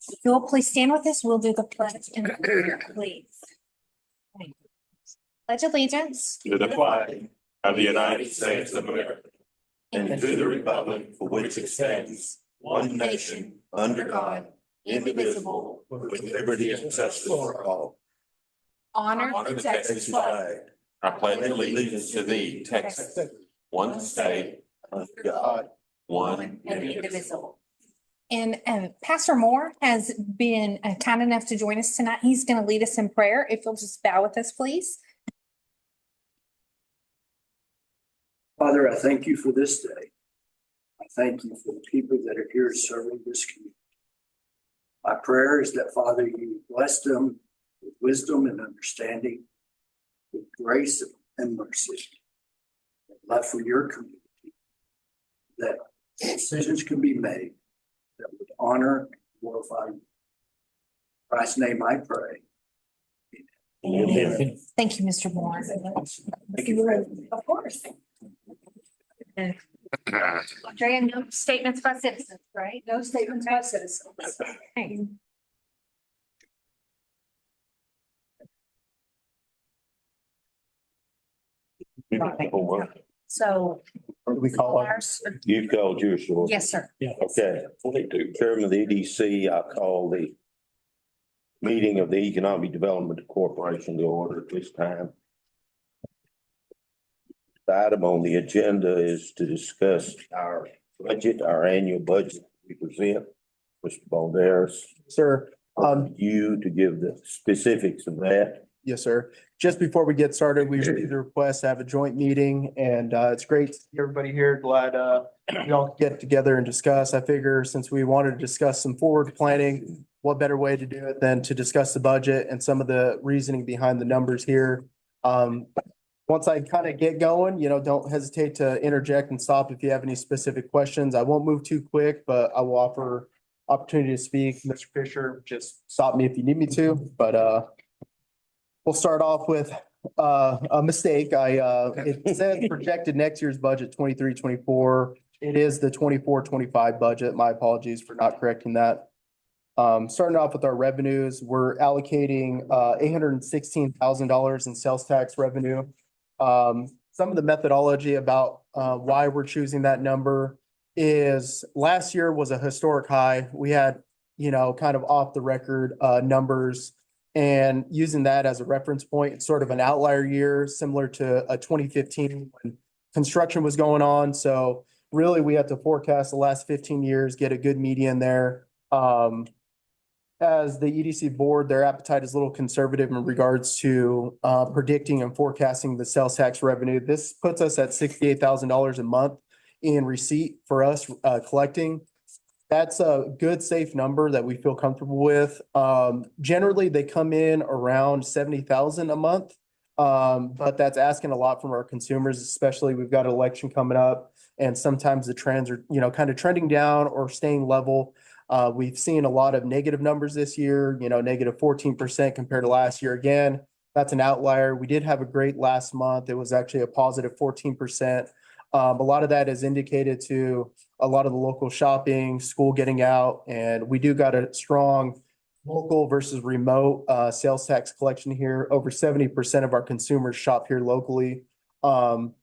If you'll please stand with us, we'll do the pledge and prayer, please. Pledge allegiance To the flag of the United States of America and to the republic for which it stands, one nation, under God, indivisible, with liberty and justice for all. honor Honor the the Texas Texas flag. flag. I pledge allegiance to thee, Texas, one state, under God, one and indivisible. indivisible. And Pastor Moore has been kind enough to join us tonight. He's going to lead us in prayer. If you'll just bow with us, please. Father, I thank you for this day. I thank you for the people that are here serving this community. My prayer is that, Father, you bless them with wisdom and understanding, with grace and mercy, and love for your community, that decisions can be made that would honor and glorify you. In Christ's name I pray. Amen. Thank you, Mr. Moore. Thank you. Of course. Andrea, no statements by citizens, right? No statements by citizens. Okay. So. We call it. ours- You called yours, Lord. Yes, sir. Okay. Chairman of the EDC, I call the meeting of the Economic Development Corporation to order at this time. The item on the agenda is to discuss our budget, our annual budget we present. Mr. Balderas, Sir, you to give the specifics of that. yes, sir. Just before we get started, we received a request to have a joint meeting and it's great to see everybody here. Glad we all could get together and discuss. I figure since we wanted to discuss some forward planning, what better way to do it than to discuss the budget and some of the reasoning behind the numbers here. Once I kind of get going, don't hesitate to interject and stop if you have any specific questions. I won't move too quick, but I will offer opportunity to speak. Mr. Fisher, just stop me if you need me to, but we'll start off with a mistake. It says projected next year's budget 23-24. It is the 24-25 budget. My apologies for not correcting that. Starting off with our revenues, we're allocating $816,000 in sales tax revenue. Some of the methodology about why we're choosing that number is last year was a historic high. We had, kind of off the record numbers, and using that as a reference point, it's sort of an outlier year similar to a 2015 when construction was going on. So really we have to forecast the last 15 years, get a good median there. As the EDC board, their appetite is a little conservative in regards to predicting and forecasting the sales tax revenue. This puts us at $68,000 a month in receipt for us collecting. That's a good, safe number that we feel comfortable with. Generally, they come in around 70,000 a month. But that's asking a lot from our consumers, especially we've got an election coming up and sometimes the trends are, kind of trending down or staying level. We've seen a lot of negative numbers this year, negative 14% compared to last year. Again, that's an outlier. We did have a great last month. It was actually a positive 14%. A lot of that is indicated to a lot of the local shopping, school getting out, and we do got a strong local versus remote sales tax collection here. Over 70% of our consumers shop here locally,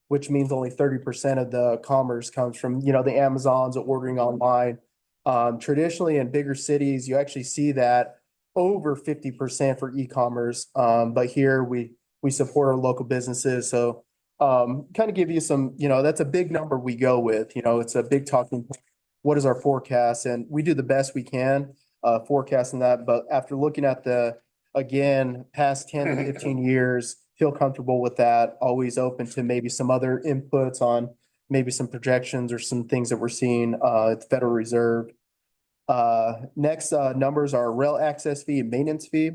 which means only 30% of the commerce comes from, the Amazons ordering online. Traditionally in bigger cities, you actually see that over 50% for e-commerce. But here we support our local businesses. So kind of give you some, that's a big number we go with, it's a big talking point. What is our forecast? And we do the best we can forecasting that. But after looking at again, past 10 to 15 years, feel comfortable with that. Always open to maybe some other inputs on maybe some projections or some things that we're seeing at the Federal Reserve. Next numbers are rail access fee and maintenance fee.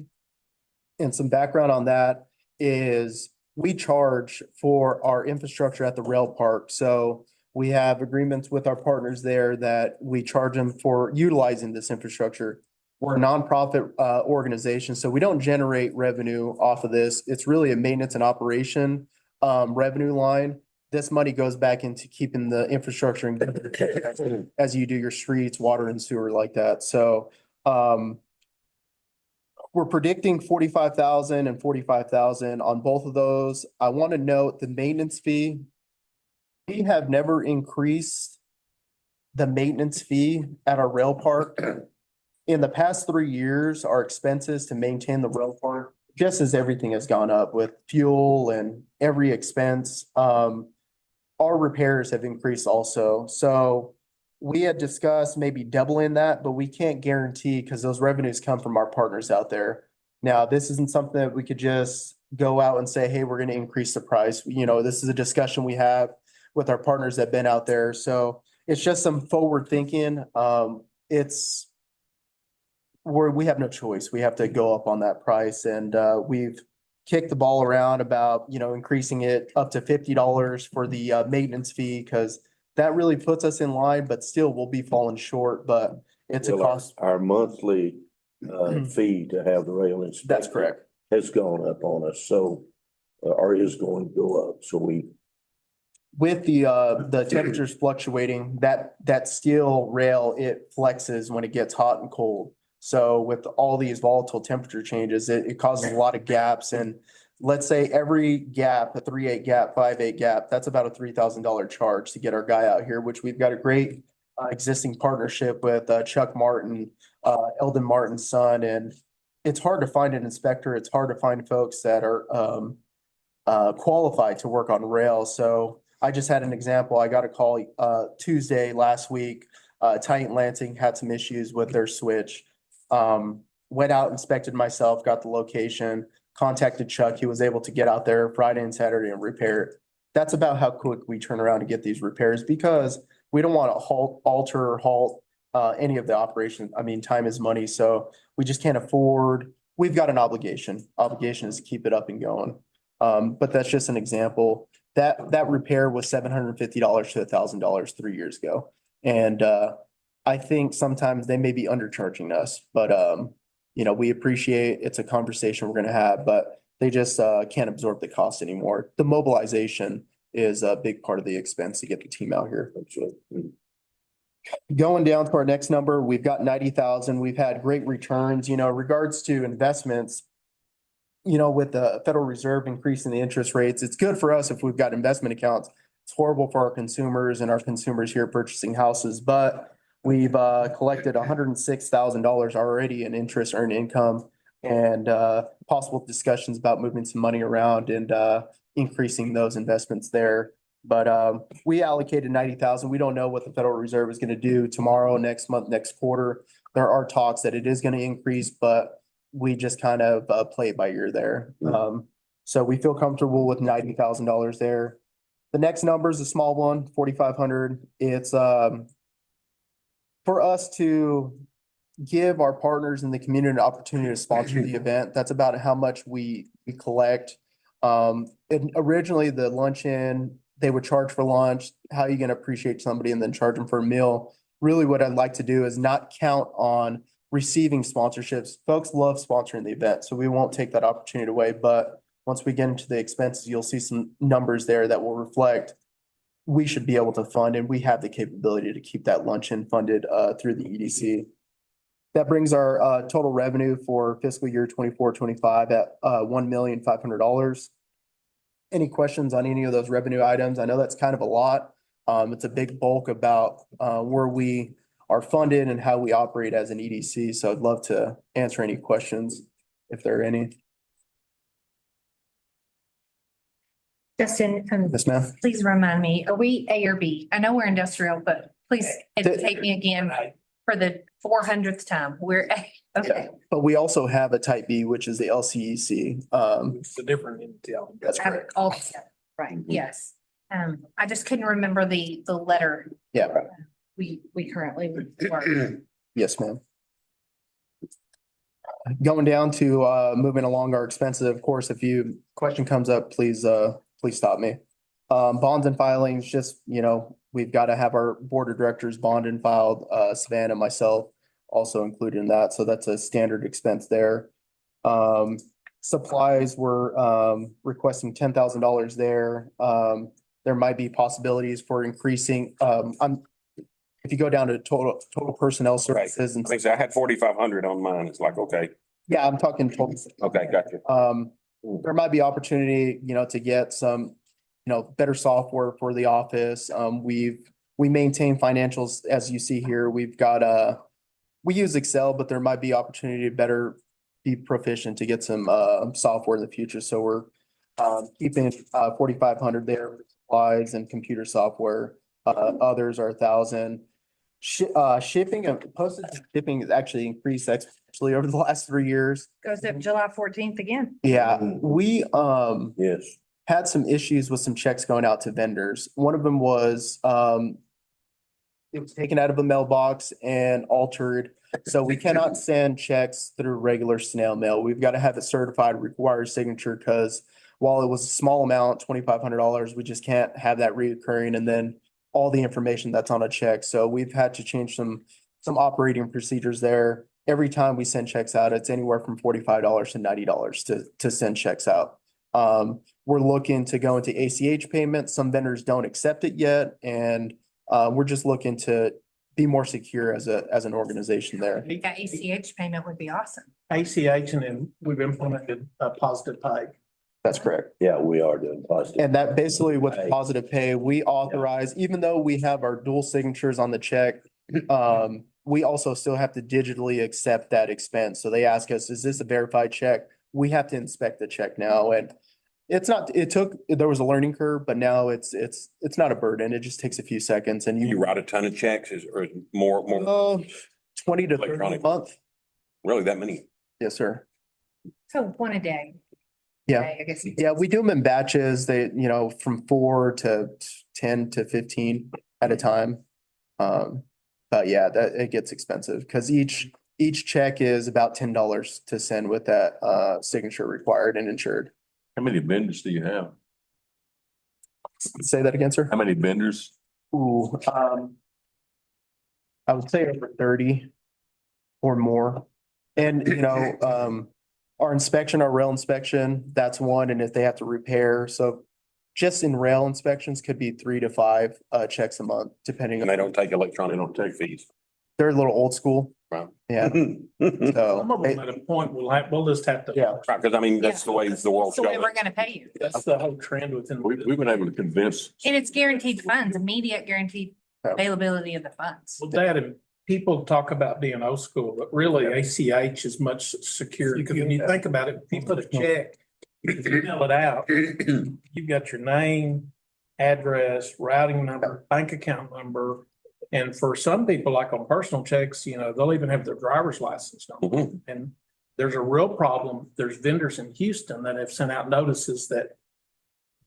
And some background on that is we charge for our infrastructure at the rail park. So we have agreements with our partners there that we charge them for utilizing this infrastructure. We're a nonprofit organization, so we don't generate revenue off of this. It's really a maintenance and operation revenue line. This money goes back into keeping the infrastructure in good as you do your streets, water and sewer like that. So We're predicting 45,000 and 45,000 on both of those. I want to note the maintenance fee. We have never increased the maintenance fee at our rail park. In the past 3 years, our expenses to maintain the rail park, just as everything has gone up with fuel and every expense, our repairs have increased also. So we had discussed maybe doubling that, but we can't guarantee because those revenues come from our partners out there. Now, this isn't something that we could just go out and say, hey, we're going to increase the price. You know, this is a discussion we have with our partners that have been out there. So it's just some forward thinking. It's where we have no choice. We have to go up on that price, and we've kicked the ball around about, you know, increasing it up to $50 for the maintenance fee, because that really puts us in line, but still we'll be falling short, but it's a Well, cost. Our monthly fee to have the rail inspected. That's correct. Has gone up on us, so, or is going to go up, so we. With the temperatures fluctuating, that steel rail, it flexes when it gets hot and cold. So with all these volatile temperature changes, it causes a lot of gaps. And let's say every gap, a 3/8 gap, 5/8 gap, that's about a $3,000 charge to get our guy out here, which we've got a great existing partnership with Chuck Martin, Eldon Martin's son. And it's hard to find an inspector. It's hard to find folks that are qualified to work on rail. So I just had an example. I got a call Tuesday last week. Titan Lansing had some issues with their switch. Went out, inspected myself, got the location, contacted Chuck. He was able to get out there Friday and Saturday and repair it. That's about how quick we turn around to get these repairs, because we don't want to alter or halt any of the operation. I mean, time is money, so we just can't afford. We've got an obligation. Obligation is to keep it up and going. But that's just an example. That repair was $750 to $1,000 3 years ago. And I think sometimes they may be undercharging us, but you know, we appreciate it's a conversation we're gonna have, but they just can't absorb the cost anymore. The mobilization is a big part of the expense to get the team out here. Going down to our next number, we've got 90,000. We've had great returns, you know, regards to investments. You know, with the Federal Reserve increasing the interest rates, it's good for us if we've got investment accounts. It's horrible for our consumers and our consumers here purchasing houses, but we've collected $106,000 already in interest earned income, and possible discussions about moving some money around and increasing those investments there. But we allocated 90,000. We don't know what the Federal Reserve is going to do tomorrow, next month, next quarter. There are talks that it is going to increase, but we just kind of play it by ear there. So we feel comfortable with $90,000 there. The next number is a small one, 4,500. It's for us to give our partners in the community an opportunity to sponsor the event. That's about how much we collect. And originally the luncheon, they would charge for lunch. How are you going to appreciate somebody and then charge them for a meal? Really what I'd like to do is not count on receiving sponsorships. Folks love sponsoring the event, so we won't take that opportunity away. But once we get into the expenses, you'll see some numbers there that will reflect we should be able to fund, and we have the capability to keep that luncheon funded through the EDC. That brings our total revenue for fiscal year 24-25 at $1,500,000. Any questions on any of those revenue items? I know that's kind of a lot. It's a big bulk about where we are funded and how we operate as an EDC. So I'd love to answer any questions if there are any. Justin, Yes, ma'am. please remind me, are we A or B? I know we're industrial, but please educate me again for the 400th time. We're A. Okay. But we also have a type B, which is the LCEC. It's a different entity. That's correct. All together. Right, yes. I just couldn't remember the letter Yeah, we currently work. yes, ma'am. Going down to moving along our expenses, of course, if you question comes up, please stop me. Bonds and filings, just, you know, we've got to have our board of directors bond and filed, Savannah, myself also included in that. So that's a standard expense there. Supplies, we're requesting $10,000 there. There might be possibilities for increasing, if you go down to total personnel services and, I think so. I had 4,500 on mine. It's like, okay, yeah, I'm talking total. okay, gotcha. There might be opportunity, to get some, better software for the office. We maintain financials as you see here. We've got, we use Excel, but there might be opportunity to better be proficient to get some, software in the future. So we're, keeping, 4,500 there, for supplies and computer software. Others are 1,000. Shipping and postage and shipping has actually increased exponentially over the last 3 years. Goes up July 14th again. Yeah, we, Yes. had some issues with some checks going out to vendors. One of them was, it was taken out of a mailbox and altered. So we cannot send checks through regular snail mail. We've got to have it certified, required signature, because while it was a small amount, $2,500, we just can't have that reoccurring and then all the information that's on a check. So we've had to change some operating procedures there. Every time we send checks out, it's anywhere from $45 to $90 to send checks out. We're looking to go into ACH payments. Some vendors don't accept it yet, and we're just looking to be more secure as an organization there. That ACH payment would be awesome. ACH, and then we've implemented a positive pay. That's correct. Yeah, we are doing positive. And that basically with positive pay, we authorize, even though we have our dual signatures on the check, we also still have to digitally accept that expense. So they ask us, is this a verified check? We have to inspect the check now. And there was a learning curve, but now it's not a burden. It just takes a few seconds and You you, write a ton of checks or more, 20 to 30 a Electronic. month. really that many? Yes, sir. So one a day. Yeah. I guess. Yeah, we do them in batches. They, from 4 to 10 to 15 at a time. But yeah, it gets expensive because each check is about $10 to send with that signature required and insured. How many vendors do you have? Say that again, sir? How many vendors? Ooh, I would say over 30 or more. And, our inspection, our rail inspection, that's one. And if they have to repair, so just in rail inspections could be 3 to 5 checks a month, depending And on, they don't take electronic, They don't take fees. they're a little old school. Right. Yeah, Some so, of them at a point, we'll just have to. Yeah. Right, because I mean, that's the way the world's So going. we're gonna pay you. That's the whole trend within. We've been able to convince. And it's guaranteed funds, immediate guaranteed Yeah. availability of the funds. Well, that and people talk about being old school, but really ACH is much secure. When you think about it, if you put a check, you fill it out, you've got your name, address, routing number, bank account number. And for some people, like on personal checks, they'll even have their driver's license number. Mhm. And there's a real problem. There's vendors in Houston that have sent out notices that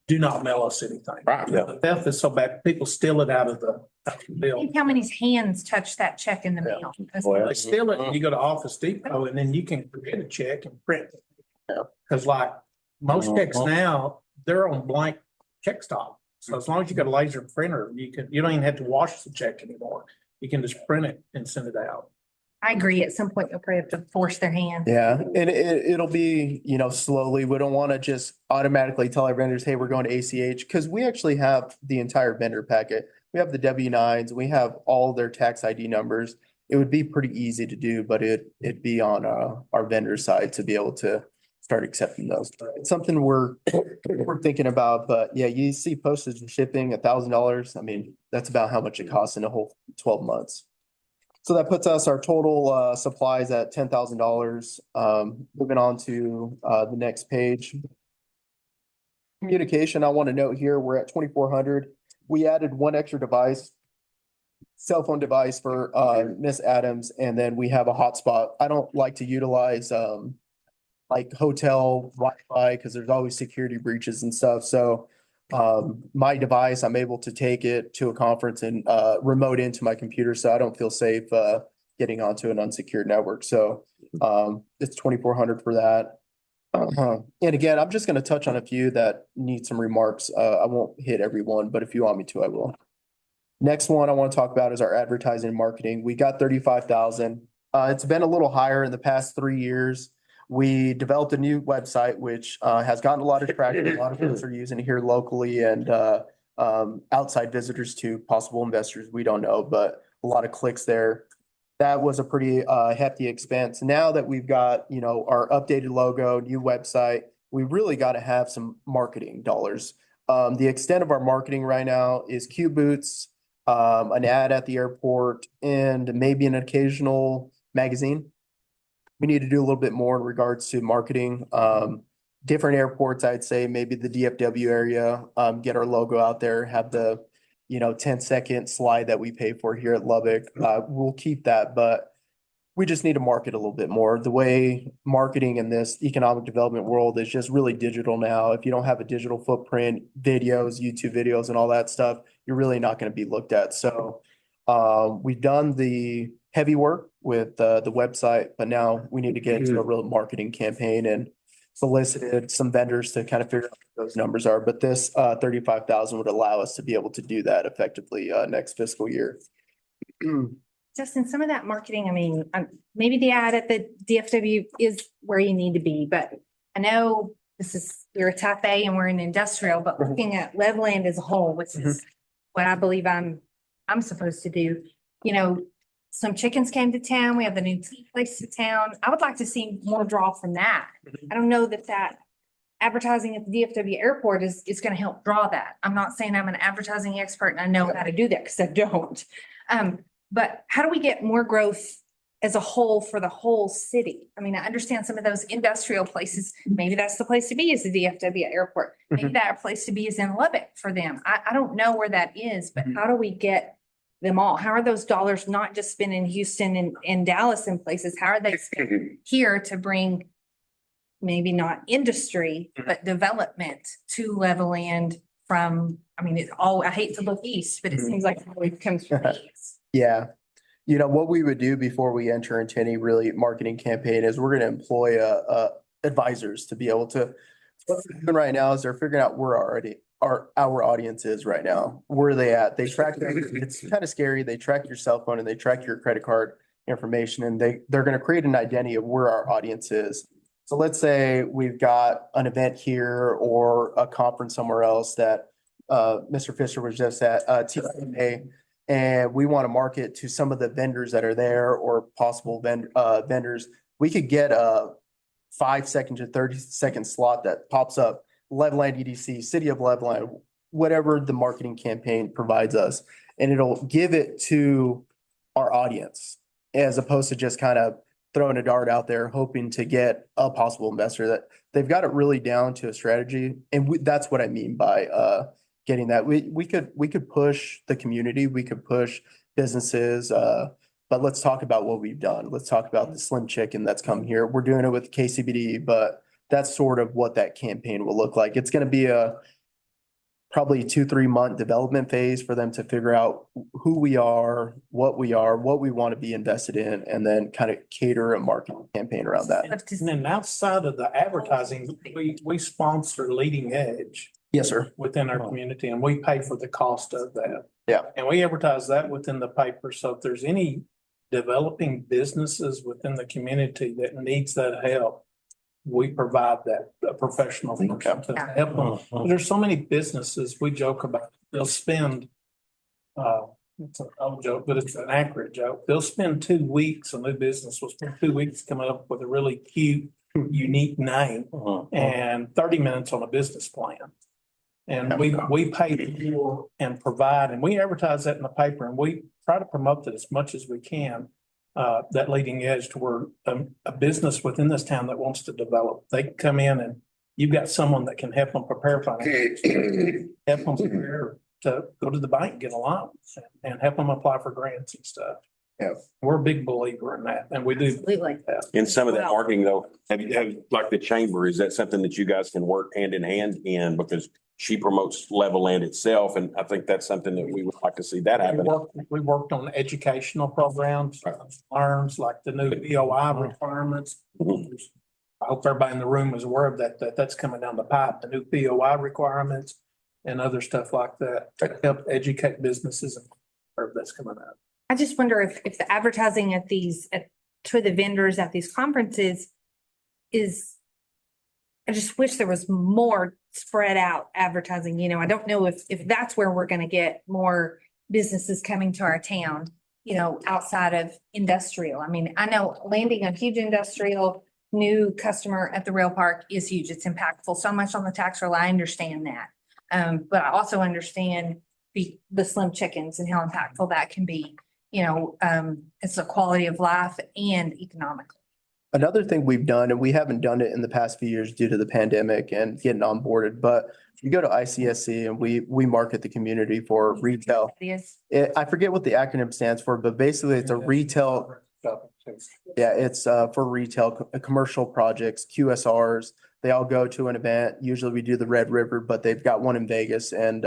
do not mail us anything. Right. Yeah. The theft is so bad, people steal it out of the bill. Think how many hands touch that check in the mail? That's- Well, They steal it and you go to Office Depot and then you can create a check and print it. Yeah. Cause like most checks now, they're on blank check stop. So as long as you got a laser printer, you don't even have to wash the check anymore. You can just print it and send it out. I agree. At some point, you'll probably have to force their hand. yeah, and it'll be, slowly. We don't want to just automatically tell our vendors, hey, we're going to ACH, because we actually have the entire vendor packet. We have the W-9s, we have all their tax ID numbers. It would be pretty easy to do, but it'd be on our vendor side to be able to start accepting those. It's something we're thinking about, but yeah, you see postage and shipping $1,000. I mean, that's about how much it costs in a whole 12 months. So that puts our total supplies at $10,000. Moving on to the next page. Communication, I want to note here, we're at 2,400. We added one extra device, cell phone device for Miss Adams, and then we have a hotspot. I don't like to utilize like hotel Wi-Fi because there's always security breaches and stuff. So my device, I'm able to take it to a conference and remote into my computer, so I don't feel safe getting onto an unsecured network. So it's 2,400 for that. And again, I'm just going to touch on a few that need some remarks. I won't hit every one, but if you want me to, I will. Next one I want to talk about is our advertising and marketing. We got 35,000. It's been a little higher in the past 3 years. We developed a new website, which has gotten a lot of traction. A lot of folks are using it here locally and outside visitors to possible investors. We don't know, but a lot of clicks there. That was a pretty hefty expense. Now that we've got, you know, our updated logo, new website, we really got to have some marketing dollars. The extent of our marketing right now is Q Boots, an ad at the airport, and maybe an occasional magazine. We need to do a little bit more in regards to marketing. Different airports, I'd say maybe the DFW area, get our logo out there, have the, you know, 10-second slide that we pay for here at Lubbock. We'll keep that, but we just need to market a little bit more. The way marketing in this economic development world is just really digital now. If you don't have a digital footprint, videos, YouTube videos and all that stuff, you're really not going to be looked at. So we've done the heavy work with the website, but now we need to get into a real marketing campaign and solicited some vendors to kind of figure out what those numbers are. But this 35,000 would allow us to be able to do that effectively next fiscal year. Justin, some of that marketing, I mean, maybe the ad at the DFW is where you need to be, but I know we're a type A and we're an industrial, but looking at Levelland as a whole, which is what I believe I'm supposed to do. You know, some chickens came to town. We have the new tea place to town. I would like to see more draw from that. I don't know that advertising at the DFW airport is going to help draw that. I'm not saying I'm an advertising expert and I know how to do that because I don't. But how do we get more growth as a whole for the whole city? I mean, I understand some of those industrial places, maybe that's the place to be is the DFW airport. Maybe that place to be is in Lubbock for them. I don't know where that is, but how do we get them all? How are those dollars not just spent in Houston and Dallas and places? How are they spent here to bring maybe not industry, but development to Levelland from, I mean, I hate to look east, but it seems like it always comes from east. Yeah. You know, what we would do before we enter into any really marketing campaign is we're going to employ advisors to be able to, what they're doing right now is they're figuring out where our audience is right now. Where are they at? They track it's kind of scary. They track your cell phone and they track your credit card information, and they're going to create an identity of where our audience is. So let's say we've got an event here or a conference somewhere else that Mr. Fisher was just at, TMA, and we want to market to some of the vendors that are there or possible vendors. We could get a 5-second to 30-second slot that pops up, Levelland EDC, City of Levelland, whatever the marketing campaign provides us, and it'll give it to our audience as opposed to just kind of throwing a dart out there, hoping to get a possible investor. That they've got it really down to a strategy. And that's what I mean by getting that. We could push the community, we could push businesses, but let's talk about what we've done. Let's talk about the Slim Chicken that's come here. We're doing it with KCBD, but that's sort of what that campaign will look like. It's going to be a probably 2-3 month development phase for them to figure out who we are, what we want to be invested in, and then kind of cater a marketing campaign around that. And then outside of the advertising, we sponsor Leading Edge Yes, sir. within our community, and we pay for the cost of that. Yeah. And we advertise that within the paper. So if there's any developing businesses within the community that needs that help, we provide that professional to help them. There's so many businesses, we joke about, they'll spend, it's an old joke, but it's an accurate joke. They'll spend 2 weeks, a new business will spend 2 weeks coming up with a really cute, unique name and 30 minutes on a business plan. And we pay for and provide, and we advertise that in the paper, and we try to promote that as much as we can. That Leading Edge to where a business within this town that wants to develop, they can come in and you've got someone that can help them prepare financially, help them prepare to go to the bank, get a loan and help them apply for grants and stuff. Yeah. We're a big believer in that, and we do. Absolutely. In some of that Well- marketing though, have like the chamber, is that something that you guys can work hand in hand in? Because she promotes Levelland itself, and I think that's something that we would like to see that happen. We worked on educational programs, learns like the new BOI requirements. I hope everybody in the room is aware of that's coming down the pipe, the new BOI requirements and other stuff like that to help educate businesses and that's coming up. I just wonder if the advertising to the vendors at these conferences I just wish there was more spread out advertising. You know, I don't know if that's where we're going to get more businesses coming to our town. you know, outside of industrial. I mean, I know landing a huge industrial new customer at the rail park is huge. It's impactful so much on the tax roll. I understand that. But I also understand the slim chickens and how impactful that can be. You know, it's a quality of life and economical. Another thing we've done, and we haven't done it in the past few years due to the pandemic and getting onboarded, but you go to ICSC and we market the community for retail. It is. I forget what the acronym stands for, but basically it's a retail, yeah, it's for retail, commercial projects, QSRs. They all go to an event. Usually we do the Red River, but they've got one in Vegas and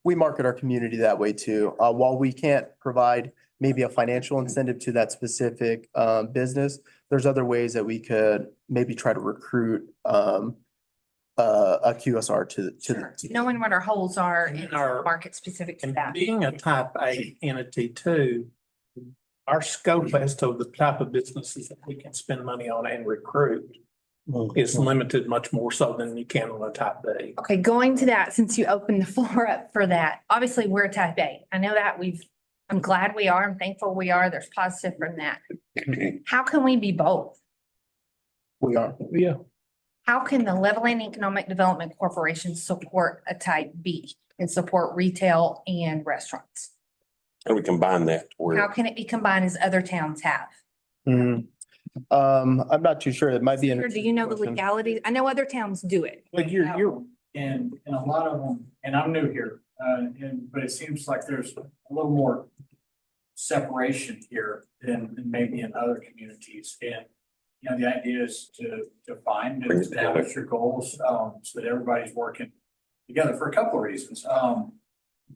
we market our community that way too. While we can't provide maybe a financial incentive to that specific business, there's other ways that we could maybe try to recruit a QSR to. Knowing what our holes are in Our- our market specific to And that. being a type A entity too, our scope as to the type of businesses that we can spend money on and recruit is limited much more so than you can on a type B. Okay, going to that, since you opened the floor up for that, obviously we're a type A. I know that I'm glad we are. I'm thankful we are. There's positive from that. How can we be both? We are. Yeah. How can the Levelland Economic Development Corporation support a type B and support retail and restaurants? And we combine that How where, can it be combined as other towns have? Mhm. I'm not too sure. It might be. Or do you know the legalities? I know other towns do it. But you're, And a lot of them, and I'm new here, but it seems like there's a little more separation here than maybe in other communities. And, you know, the idea is to find Bring and it together. establish your goals, so that everybody's working together for a couple of reasons.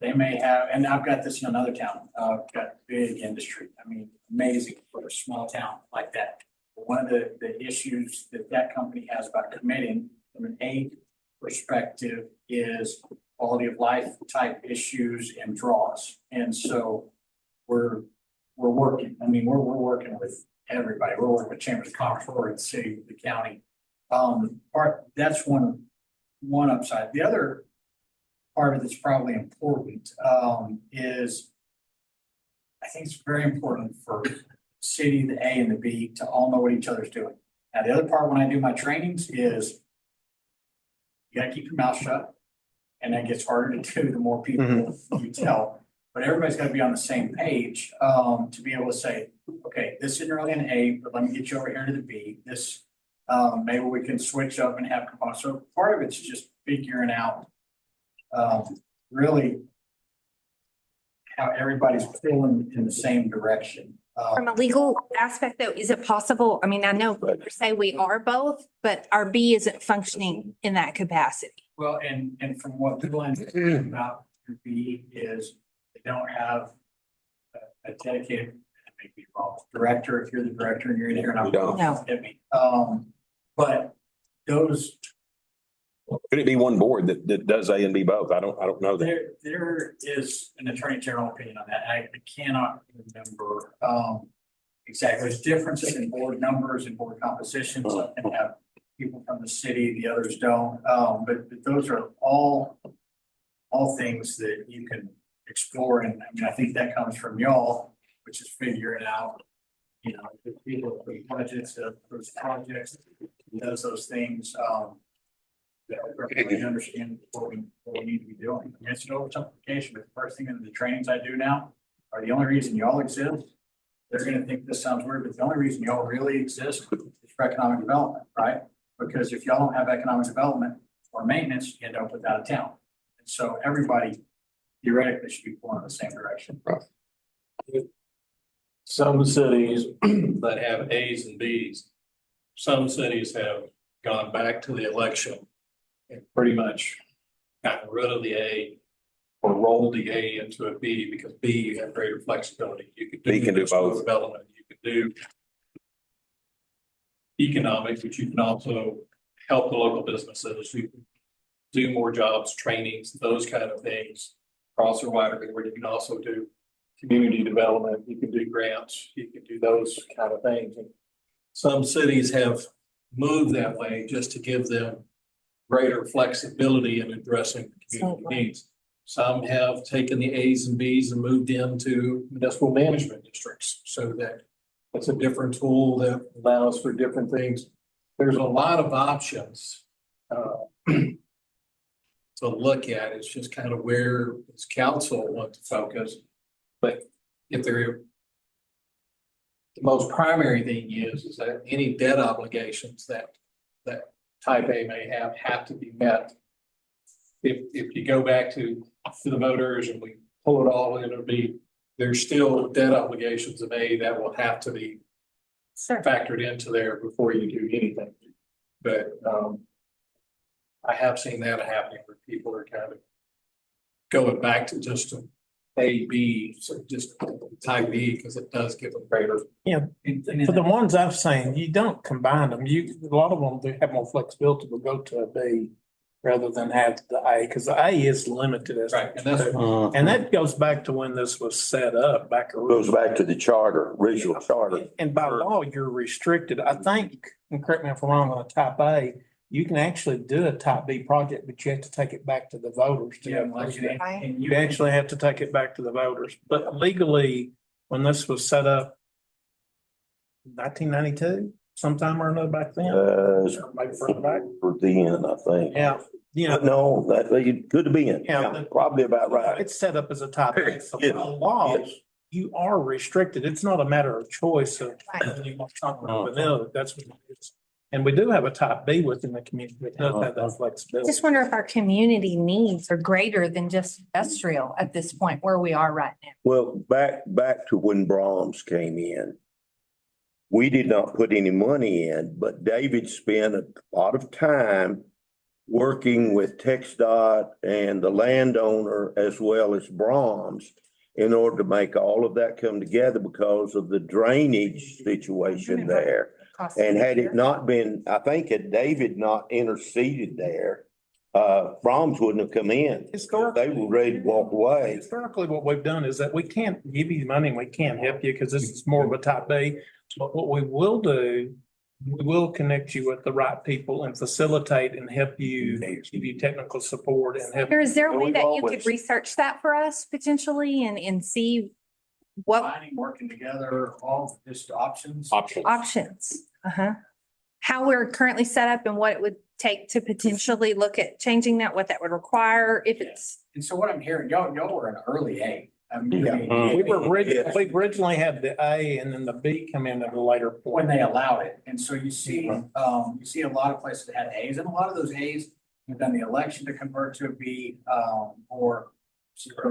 They may have, and I've got this in another town, got big industry. I mean, amazing for a small town like that. One of the issues that company has about committing from an aid perspective is quality of life type issues and draws. And so we're working, I mean, we're working with everybody. We're working with Chambers of Commerce, we're working with the city, the county. That's one upside. The other part of it that's probably important, is I think it's very important for city, the A and the B to all know what each other's doing. Now, the other part when I do my trainings is you gotta keep your mouth shut. And that gets harder to do the more people you tell. But everybody's gotta be on the same page, to be able to say, okay, this is really an A, but let me get you over here to the B. This, maybe we can switch up and have components. So part of it's just figuring out, really how everybody's pulling in the same direction. From a legal aspect though, is it possible? I mean, I know we say we are both, but our B isn't functioning in that capacity. Well, and from what Glenn said about your B is they don't have a dedicated, I may be wrong, director, if you're the director and you're in here and I'm. We don't. No. Hit me. But those, could it be one board that does A and B both? I don't know that. there is an attorney general opinion on that. I cannot remember, exactly. There's differences in board numbers and board composition. Some can have people from the city, the others don't. But those are all things that you can explore. And I mean, I think that comes from y'all, which is figuring out, you know, the people, the budgets of those projects, does those things, that we understand what we need to be doing. I mean, it's an oversimplification, but the first thing in the trainings I do now are the only reason y'all exist. They're gonna think this sounds weird, but the only reason y'all really exist is for economic development, right? Because if y'all don't have economic development or maintenance, you end up without a town. And so everybody theoretically should be pulling in the same direction. Some cities that have As and Bs, some cities have gone back to the election and pretty much gotten rid of the A or rolled the A into a B because B, you have greater flexibility. You could B can do industrial both. development, you could do economics, but you can also help the local businesses. You can do more jobs, trainings, those kind of things. Across or wider, where you can also do community development, you can do grants, you can do those kind of things. And some cities have moved that way just to give them greater flexibility in addressing the community needs. Some have taken the As and Bs and moved into municipal management districts, so that it's a different tool that allows for different things. There's a lot of options to look at. It's just kind of where does council want to focus. But if there, the most primary thing is that any debt obligations that type A may have to be met. If you go back to the voters and we pull it all in, there's still debt obligations of A that will have to be Sure. factored into there before you do anything. But I have seen that happening where people are kind of going back to just A, B, so just type B, because it does give them greater. Yeah, for the ones I've seen, you don't combine them. A lot of them, they have more flexibility to go to a B rather than have the A, because the A is limited. As Right, and that's and that goes back to when this was set up back. Goes back to the charter, original charter. And by law, you're restricted. I think, and correct me if I'm wrong, on a type A, you can actually do a type B project, but you have to take it back to the voters. to approve it. And You actually have to take it back to the voters. But legally, when this was set up, 1992, sometime or another back then. Maybe further back. For the end, I think. Yeah, you know, No, that, good to be in. Yeah. Probably about right. it's set up as a type A. So by Yes, law, yes. you are restricted. It's not a matter of choice of Right. you want something or vanilla. That's what it is. And we do have a type B within the community that does have that flexibility. Just wonder if our community needs are greater than just industrial at this point where we are right now. Well, back to when Brahms came in. We did not put any money in, but David spent a lot of time working with TxDOT and the landowner as well as Brahms in order to make all of that come together because of the drainage situation there. Cost And of had care. it not been, I think had David not interceded there, Brahms wouldn't have come in. They were ready to walk away. Historically, what we've done is that we can't give you money and we can't help you because this is more of a type B. But what we will do, we will connect you with the right people and facilitate and help you, give you technical support and help. Or is there a way We've that you always- could research that for us potentially and see what Finding, working together, all just options. options? How we're currently set up and what it would take to potentially look at changing that, what that would require, if it's. And so what I'm hearing, y'all were an early A. I mean, We originally had the A and then the B come in at a later when point. they allowed it. And so you see a lot of places that had As, and a lot of those As have done the election to convert to a B, or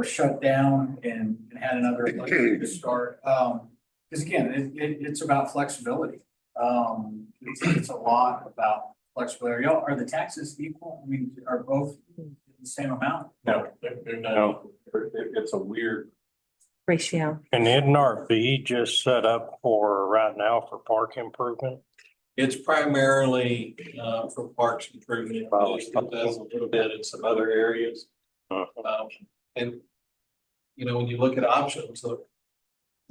shut down and had another election to start. Because again, it's about flexibility. It's a lot about flexibility. Y'all, are the taxes equal? I mean, are both the same amount? No, they're not. It's a weird. Ratio. And isn't our B just set up for right now for park improvement? It's primarily for parks improvement. It does a little bit in some other areas. And, you know, when you look at options, the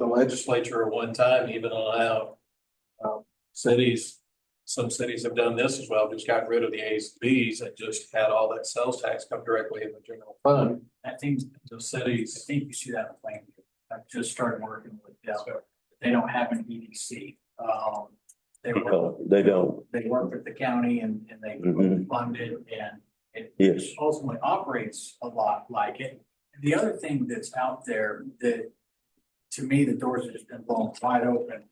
legislature at one time even allowed cities, some cities have done this as well, just got rid of the As and Bs and just had all that sales tax come directly in the general fund. I think The I cities, think you see that in Plainview. I've just started working with them. They don't have an EDC. They work, They don't. they work with the county and they Mhm. fund it, and it Yes. ultimately operates a lot like it. The other thing that's out there that, to me, the doors have just been blown wide open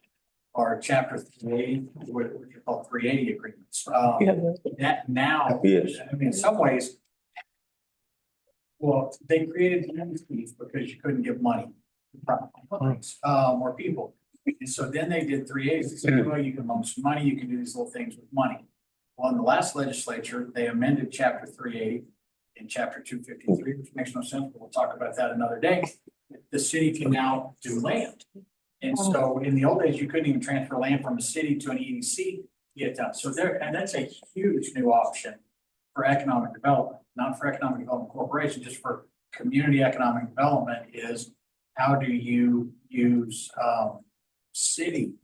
are chapter 380, what you call 380 agreements. That now, Yes. I mean, in some ways, well, they created the entities because you couldn't give money to private companies, or people. And so then they did 380s. They said, well, you can loan some money, you can do these little things with money. Well, in the last legislature, they amended chapter 380 in chapter 253, which makes no sense, but we'll talk about that another day. The city can now do land. And so in the old days, you couldn't even transfer land from a city to an EDC to get done. So there, and that's a huge new option for economic development, not for economic development corporation, just for community economic development is how do you use city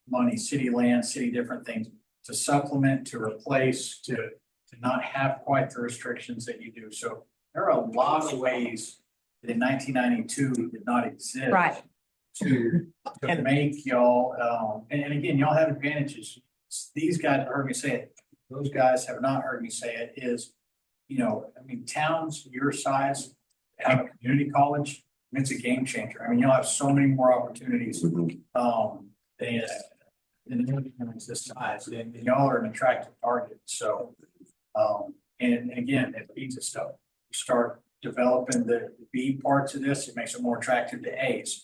money, city land, city different things to supplement, to replace, to to not have quite the restrictions that you do. So there are a lot of ways that in 1992 did not exist. Right. To make y'all, and again, y'all have advantages. These guys have heard me say it. Those guys have not heard me say it is, I mean, towns your size have a community college. It's a game changer. I mean, you'll have so many more opportunities, than towns this size, and y'all are an attractive target. So, and again, it feeds us stuff. You start developing the B parts of this, it makes it more attractive to A's.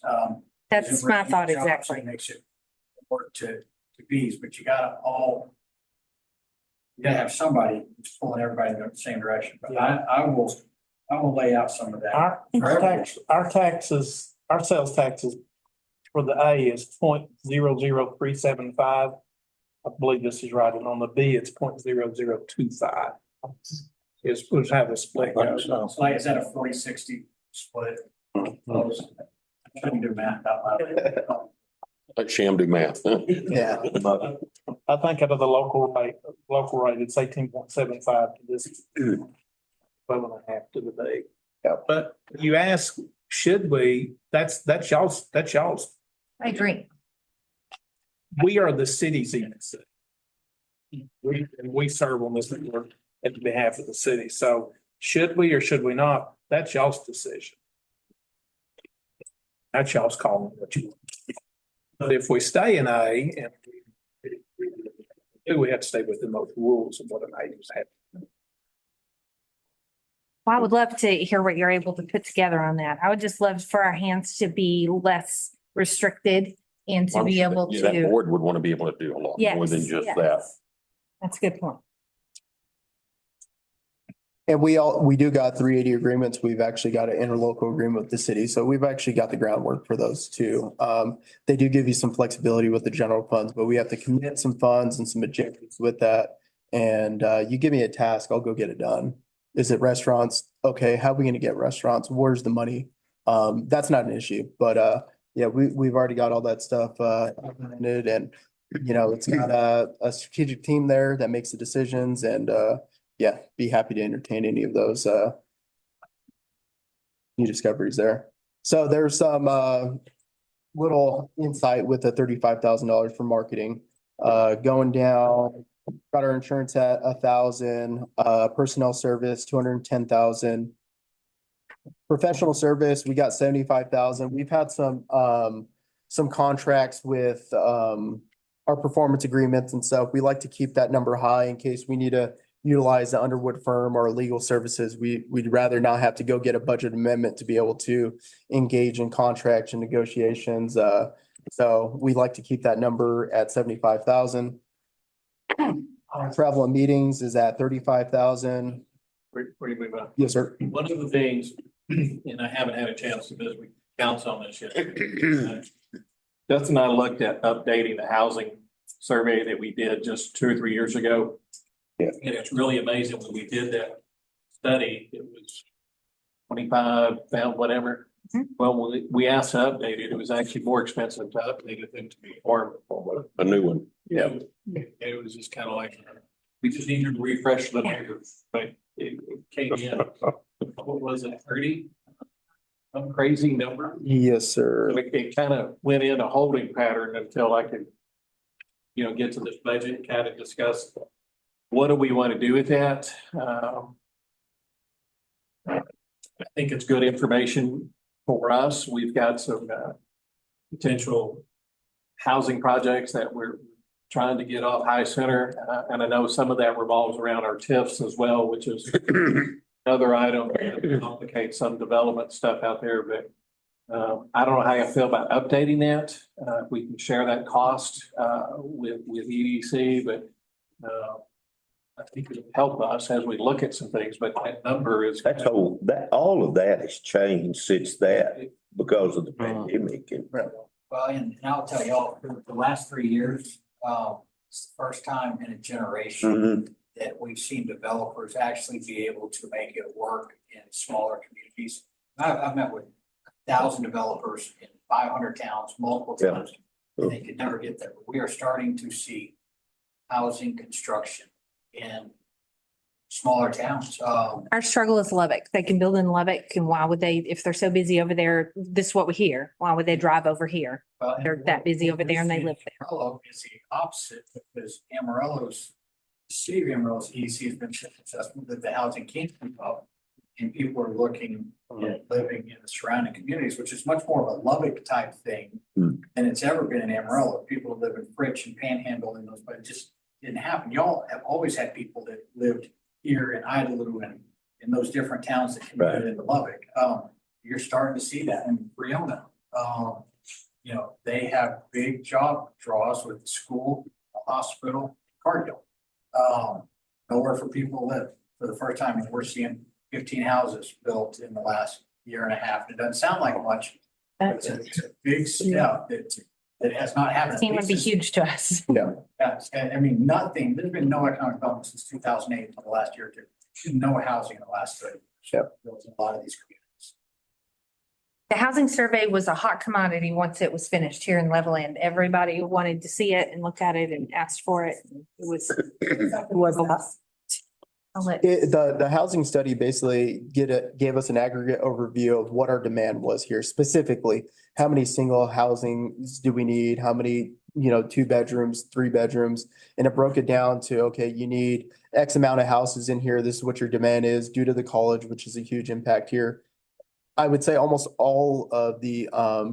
That's my thought Jobs, exactly. it makes it work to B's, but you gotta have somebody who's pulling everybody in the same direction. But I will lay out some of that. Our taxes, our sales taxes for the A is 0.00375. I believe this is right, and on the B, it's 0.0025. We'll have a split. So like, is that a 40-60 split? Close. I couldn't do math out loud. Let Sham do math. Huh? Yeah. I think out of the local rate, it's 18.75 to this. 12.5 to the B. Yeah. But you ask, should we, that's y'all's. I agree. We are the city's agency. We serve on this network at behalf of the city. So should we or should we not? That's y'all's decision. That's y'all's calling what you want. But if we stay in A and we have to stay within those rules of what an A is happening. Well, I would love to hear what you're able to put together on that. I would just love for our hands to be less restricted and to be able Yeah, that to. board would want to be able to do a lot more than Yes, just yes. that. That's a good point. And we do got 380 agreements. We've actually got an interlocal agreement with the city. So we've actually got the groundwork for those too. They do give you some flexibility with the general funds, but we have to commit some funds and some objectives with that. And you give me a task, I'll go get it done. Is it restaurants? Okay, how are we gonna get restaurants? Where's the money? That's not an issue, but yeah, we've already got all that stuff implemented, and it's got a strategic team there that makes the decisions, and yeah, be happy to entertain any of those new discoveries there. So there's some little insight with the $35,000 for marketing. Going down, got our insurance at 1,000, personnel service, 210,000. Professional service, we got 75,000. We've had some contracts with our performance agreements and stuff. We like to keep that number high in case we need to utilize the Underwood firm or legal services. We'd rather not have to go get a budget amendment to be able to engage in contracts and negotiations. So we like to keep that number at 75,000. Travel and meetings is at 35,000. Before you move on, Yes, sir. one of the things, and I haven't had a chance to visit with council on this yet. Justin and I looked at updating the housing survey that we did just 2 or 3 years ago. Yeah. And it's really amazing when we did that study, it was 25, whatever. Well, when we asked to update it, it was actually more expensive to update it than to be formed. A new one. Yeah. It was just kind of like, we just needed to refresh the numbers, but it came in, what was it, 30? Some crazy number. Yes, sir. It kind of went in a holding pattern until I could, get to this budget and kind of discuss what do we want to do with that. I think it's good information for us. We've got some potential housing projects that we're trying to get off High Center. And I know some of that revolves around our TIFs as well, which is another item that complicates some development stuff out there. But I don't know how you feel about updating that. We can share that cost with EDC, but I think it'll help us as we look at some things, but that number is. All of that has changed since that because of the pandemic and. Well, and I'll tell y'all, for the last 3 years, it's the first time in a generation that we've seen developers actually be able to make it work in smaller communities. I've met with 1,000 developers in 500 towns, multiple times, and they could never get there. We are starting to see housing construction in smaller towns. Our struggle is Lubbock. They can build in Lubbock, and why would they, if they're so busy over there, this is what we hear, why would they drive over here? They're that busy over there and they live there. Amarillo is the opposite because Amarillo's, the city of Amarillo's EDC has been so successful that the housing can't keep up. And people are looking at living in the surrounding communities, which is much more of a Lubbock type thing than it's ever been in Amarillo. People live in Fritch and Panhandle and those, but it just didn't happen. Y'all have always had people that lived here in Idalou and in those different towns that committed into Lubbock. You're starting to see that in Breonna. You know, they have big job draws with the school, a hospital, Cargill. Nowhere for people to live for the first time. And we're seeing 15 houses built in the last year and a half. It doesn't sound like much, but it's a big step that has not happened. Team would be huge to us. Yes, and I mean, nothing, there's been no economic development since 2008 until the last year or two. No housing in the last 30 years. Built in a lot of these communities. The housing survey was a hot commodity once it was finished here in Levelland. Everybody wanted to see it and look at it and asked for it. It was. I'll let- The housing study basically gave us an aggregate overview of what our demand was here. Specifically, how many single housings do we need? How many, 2 bedrooms, 3 bedrooms? And it broke it down to, okay, you need X amount of houses in here. This is what your demand is due to the college, which is a huge impact here. I would say almost all of the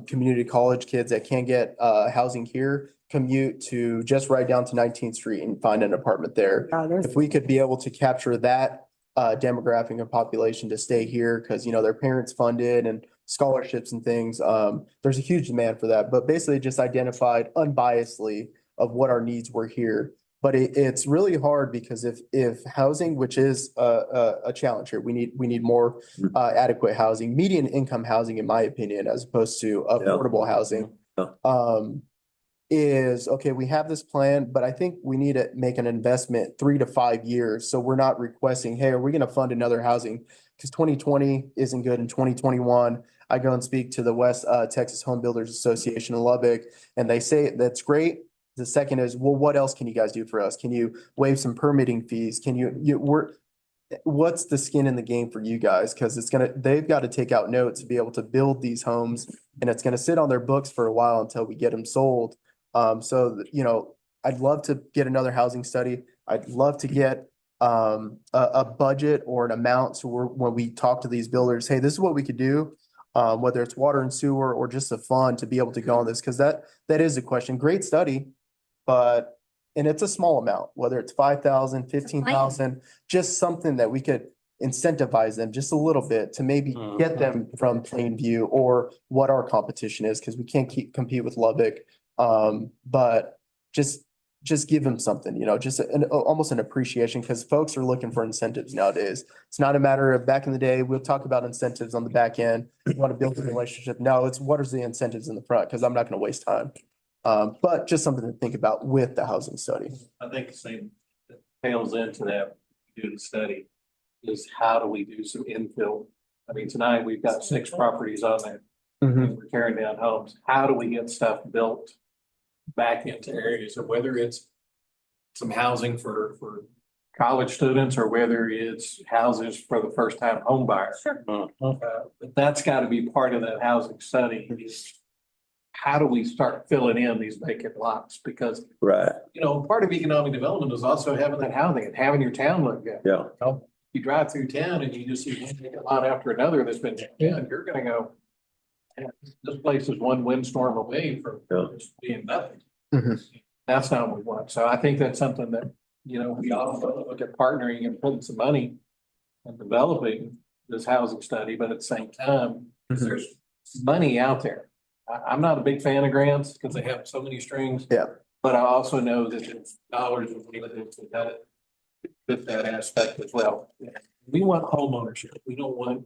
community college kids that can get housing here commute to just right down to 19th Street and find an apartment there. If we could be able to capture that demographic of population to stay here, because their parents funded and scholarships and things, there's a huge demand for that. But basically just identified unbiasedly of what our needs were here. But it's really hard because if housing, which is a challenge here, we need more adequate housing, median income housing, in my opinion, as opposed to affordable housing. Is okay, we have this plan, but I think we need to make an investment 3 to 5 years. So we're not requesting, hey, are we going to fund another housing? Because 2020 isn't good. In 2021, I go and speak to the West Texas Home Builders Association in Lubbock, and they say that's great. The second is, well, what else can you guys do for us? Can you waive some permitting fees? Can what's the skin in the game for you guys? Because they've got to take out notes to be able to build these homes, and it's going to sit on their books for a while until we get them sold. So, I'd love to get another housing study. I'd love to get a budget or an amount. So when we talk to these builders, hey, this is what we could do, whether it's water and sewer or just a fund to be able to go on this, because that is a question. Great study, and it's a small amount, whether it's 5,000, 15,000, just something that we could incentivize them just a little bit to maybe get them from Plainview or what our competition is, because we can't compete with Lubbock. But just give them something, just almost an appreciation, because folks are looking for incentives nowadays. It's not a matter of back in the day, we'll talk about incentives on the back end. We want to build a relationship. No, it's what is the incentives in the front, because I'm not going to waste time. But just something to think about with the housing study. I think the same that tails into that, do the study, is how do we do some infill? I mean, tonight we've got 6 properties on there. We're tearing down homes. How do we get stuff built back into areas, of whether it's some housing for college students or whether it's houses for the first time home buyers? Sure. But that's got to be part of that housing study, is how do we start filling in these vacant lots? Because part of economic development is also having that housing and having your town look good. You drive through town and you just see one vacant lot after another that's been, you're going to go, this place is one windstorm away from just being nothing. That's not what we want. So I think that's something that, we also look at partnering and putting some money and developing this housing study, but at the same time, there's money out there. I'm not a big fan of grants because they have so many strings. But I also know that there's dollars that fit that aspect as well. We want home ownership. We don't want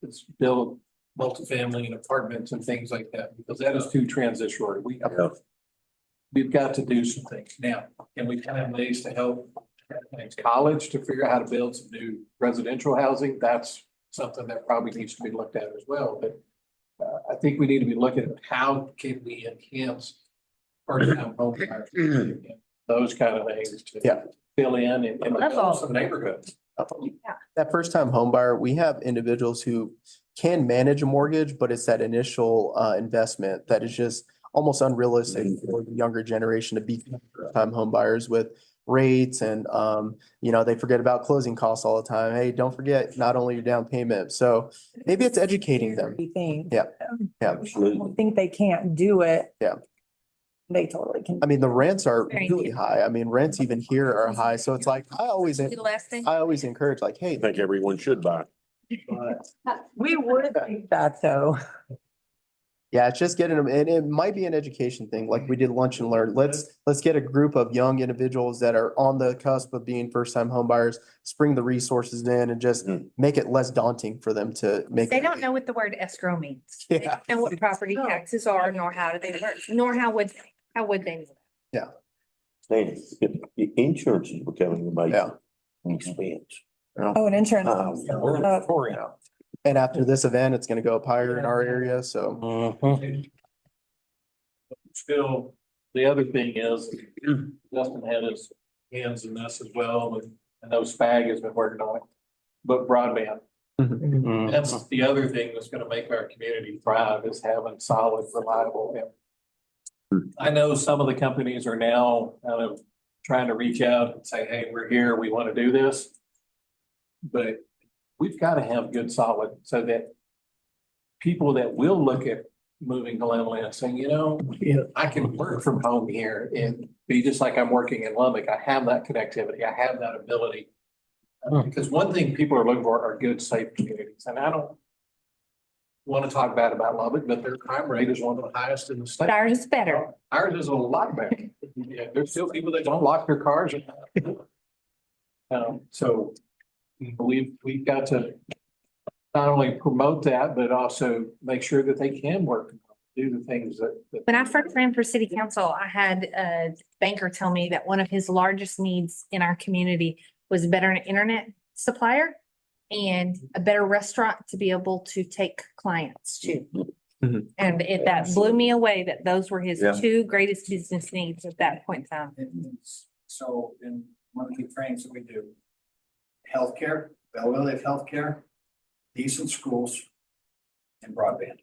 to build multifamily and apartments and things like that, because that is too transitional. We've got to do some things. Now, can we find ways to help college to figure out how to build some new residential housing? That's something that probably needs to be looked at as well. But I think we need to be looking at how can we enhance first-time home buyers, those kind of things to fill in and some neighborhoods. That first time home buyer, we have individuals who can manage a mortgage, but it's that initial investment that is just almost unrealistic for the younger generation to be time home buyers with rates and they forget about closing costs all the time. Hey, don't forget not only your down payment. So maybe it's educating them. Thing. Yeah. Yeah. Absolutely. Think they can't do it. Yeah. They totally can. I mean, the rents are Very really good. high. I mean, rents even here are high. So it's like, I always encourage like, hey, I think everyone should buy. We would think that though. yeah, it's just getting them, and it might be an education thing, like we did lunch and learn. Let's get a group of young individuals that are on the cusp of being first-time home buyers, spring the resources in and just make it less daunting for them to make. They don't know what the word escrow means. They Yeah. don't know what property taxes are, nor how do they work, nor how would they know? And insurance is becoming a major expense. Oh, and insurance. And after this event, it's gonna go up higher in our area, so. Still, the other thing is Justin had his hands in this as well, and I know SPAG has been working on it. But broadband, that's the other thing that's gonna make our community thrive is having solid, reliable internet. I know some of the companies are now kind of trying to reach out and say, hey, we're here, we want to do this. But we've got to have good solid so that people that will look at moving to Levelland saying, I can work from home here and be just like I'm working in Lubbock. I have that connectivity. I have that ability. Because one thing people are looking for are good, safe communities. And I don't want to talk bad about Lubbock, but their crime rate is one of the highest in the state. But ours is better. Ours is a lot better. Yeah, there's still people that don't lock their cars. So we've got to not only promote that, but also make sure that they can work, do the things that. When I first ran for city council, I had a banker tell me that one of his largest needs in our community was a better internet supplier and a better restaurant to be able to take clients to. Mhm. And that blew me away that those were his Yeah. two greatest business needs at that point in time. So in one of the trainings that we do, healthcare, Belleville healthcare, decent schools, and broadband.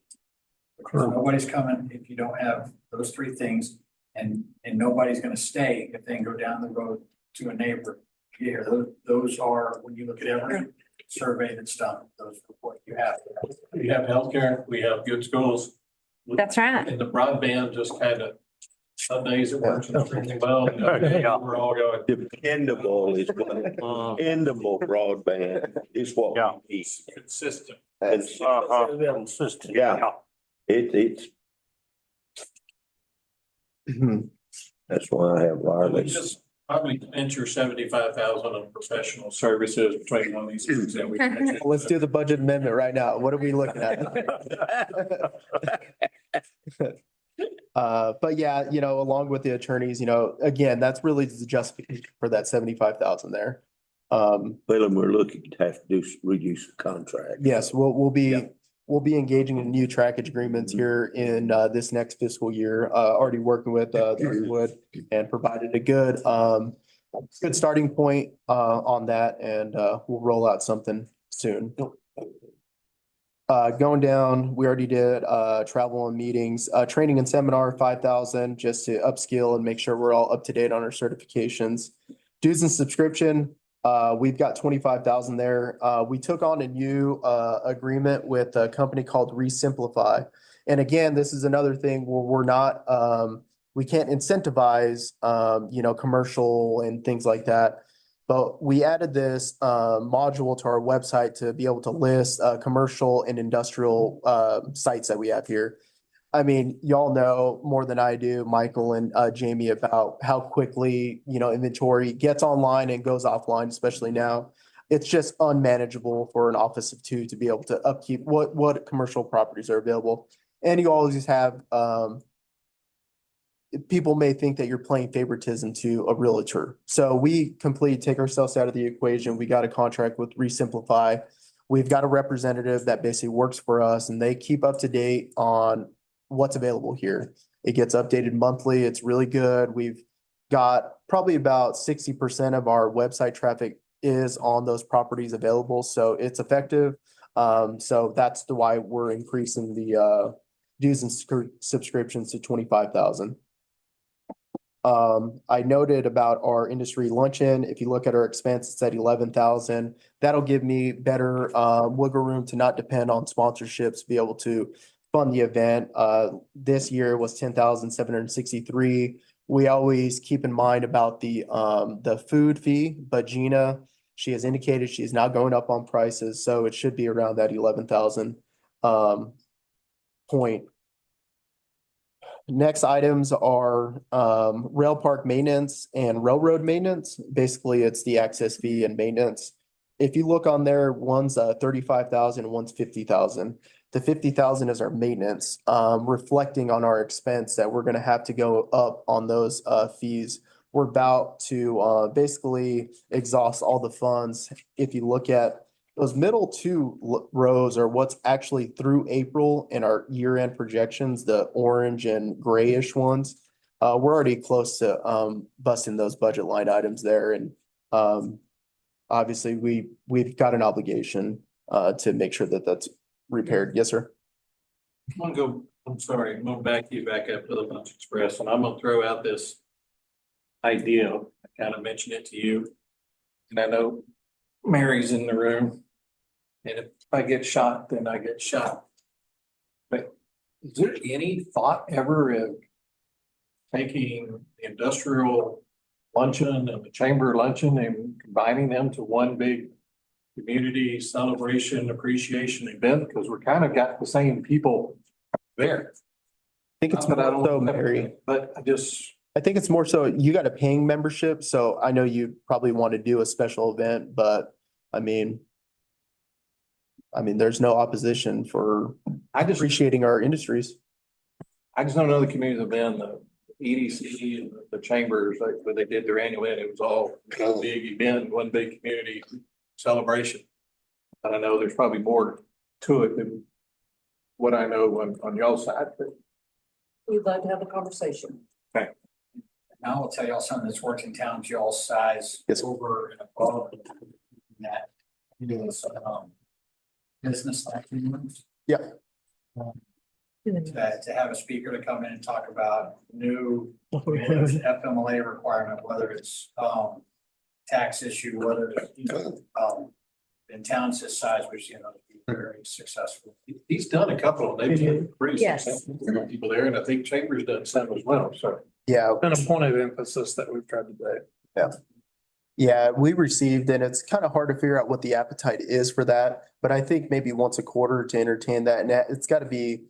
Because nobody's coming if you don't have those three things, and nobody's gonna stay if they can go down the road to a neighbor. Here, those are, when you look at every survey that's done, those are what you have. We have healthcare, we have good schools. That's right. And the broadband just kind of, some days it works extremely well. Yeah. We're all going. Dependable is what, dependable broadband is what Yeah. we need. Consistent. And Consistent. Yeah. it's, Mhm. that's why I have We wireless. just probably spent your 75,000 on professional services between all these things that we. Let's do the budget amendment right now. What are we looking at? But yeah, along with the attorneys, again, that's really the justification for that 75,000 there. Well, and we're looking to have to reduce the contract. Yes, we'll be engaging in new trackage agreements here in this next fiscal year. Already working with Wood and provided a good starting point on that, and we'll roll out something soon. Going down, we already did travel and meetings, training and seminar, 5,000, just to upskill and make sure we're all up to date on our certifications. Dues and subscription, we've got 25,000 there. We took on a new agreement with a company called Resimplify. And again, this is another thing where we're not, we can't incentivize, commercial and things like that. But we added this module to our website to be able to list commercial and industrial sites that we have here. I mean, y'all know more than I do, Michael and Jamie, about how quickly, inventory gets online and goes offline, especially now. It's just unmanageable for an office of two to be able to upkeep what commercial properties are available. And you always have, people may think that you're playing favoritism to a realtor. So we completely take ourselves out of the equation. We got a contract with Resimplify. We've got a representative that basically works for us, and they keep up to date on what's available here. It gets updated monthly. It's really good. We've got probably about 60% of our website traffic is on those properties available, so it's effective. So that's why we're increasing the dues and subscriptions to 25,000. I noted about our industry luncheon. If you look at our expense, it's at 11,000. That'll give me better wiggle room to not depend on sponsorships, be able to fund the event. This year was 10,763. We always keep in mind about the food fee, but Gina, she has indicated she's not going up on prices, so it should be around that 11,000 point. Next items are rail park maintenance and railroad maintenance. Basically, it's the access fee and maintenance. If you look on there, one's 35,000, one's 50,000. The 50,000 is our maintenance, reflecting on our expense that we're gonna have to go up on those fees. We're about to basically exhaust all the funds. If you look at those middle two rows are what's actually through April in our year-end projections, the orange and grayish ones. We're already close to busting those budget line items there, and obviously we've got an obligation to make sure that that's repaired. Yes, sir. I'm sorry, I'm gonna back up to the Lunch Express, and I'm gonna throw out this idea. I kind of mentioned it to you. And I know Mary's in the room. And if I get shot, then I get shot. But is there any thought ever of taking the industrial luncheon and the chamber luncheon and combining them to one big community celebration appreciation event? Because we're kind of got the same people there. I think it's Not that I more don't- so, Mary. But I think it's more so you got a paying membership, so I know you probably want to do a special event, but I mean, there's no opposition for appreciating our industries. I just don't know the communities have been, the EDC and the chambers, like when they did their annual event, it was all one big event, one big community celebration. And I know there's probably more to it than what I know on y'all's side, but We'd like to have a conversation. Now I'll tell y'all something that's worked in towns y'all's size. Yes. Over and above that. Is, business like humans. Yeah. To have a speaker to come in and talk about new FMLA requirement, whether it's, tax issue, whether it's, in towns this size, we've seen those be very successful. he's done a couple, they've been pretty Yes. successful people there, and I think Chambers done some as well, so. Yeah, Been a point of emphasis that we've tried to do. yeah, we received, and it's kind of hard to figure out what the appetite is for that. But I think maybe once a quarter to entertain that, and it's got to be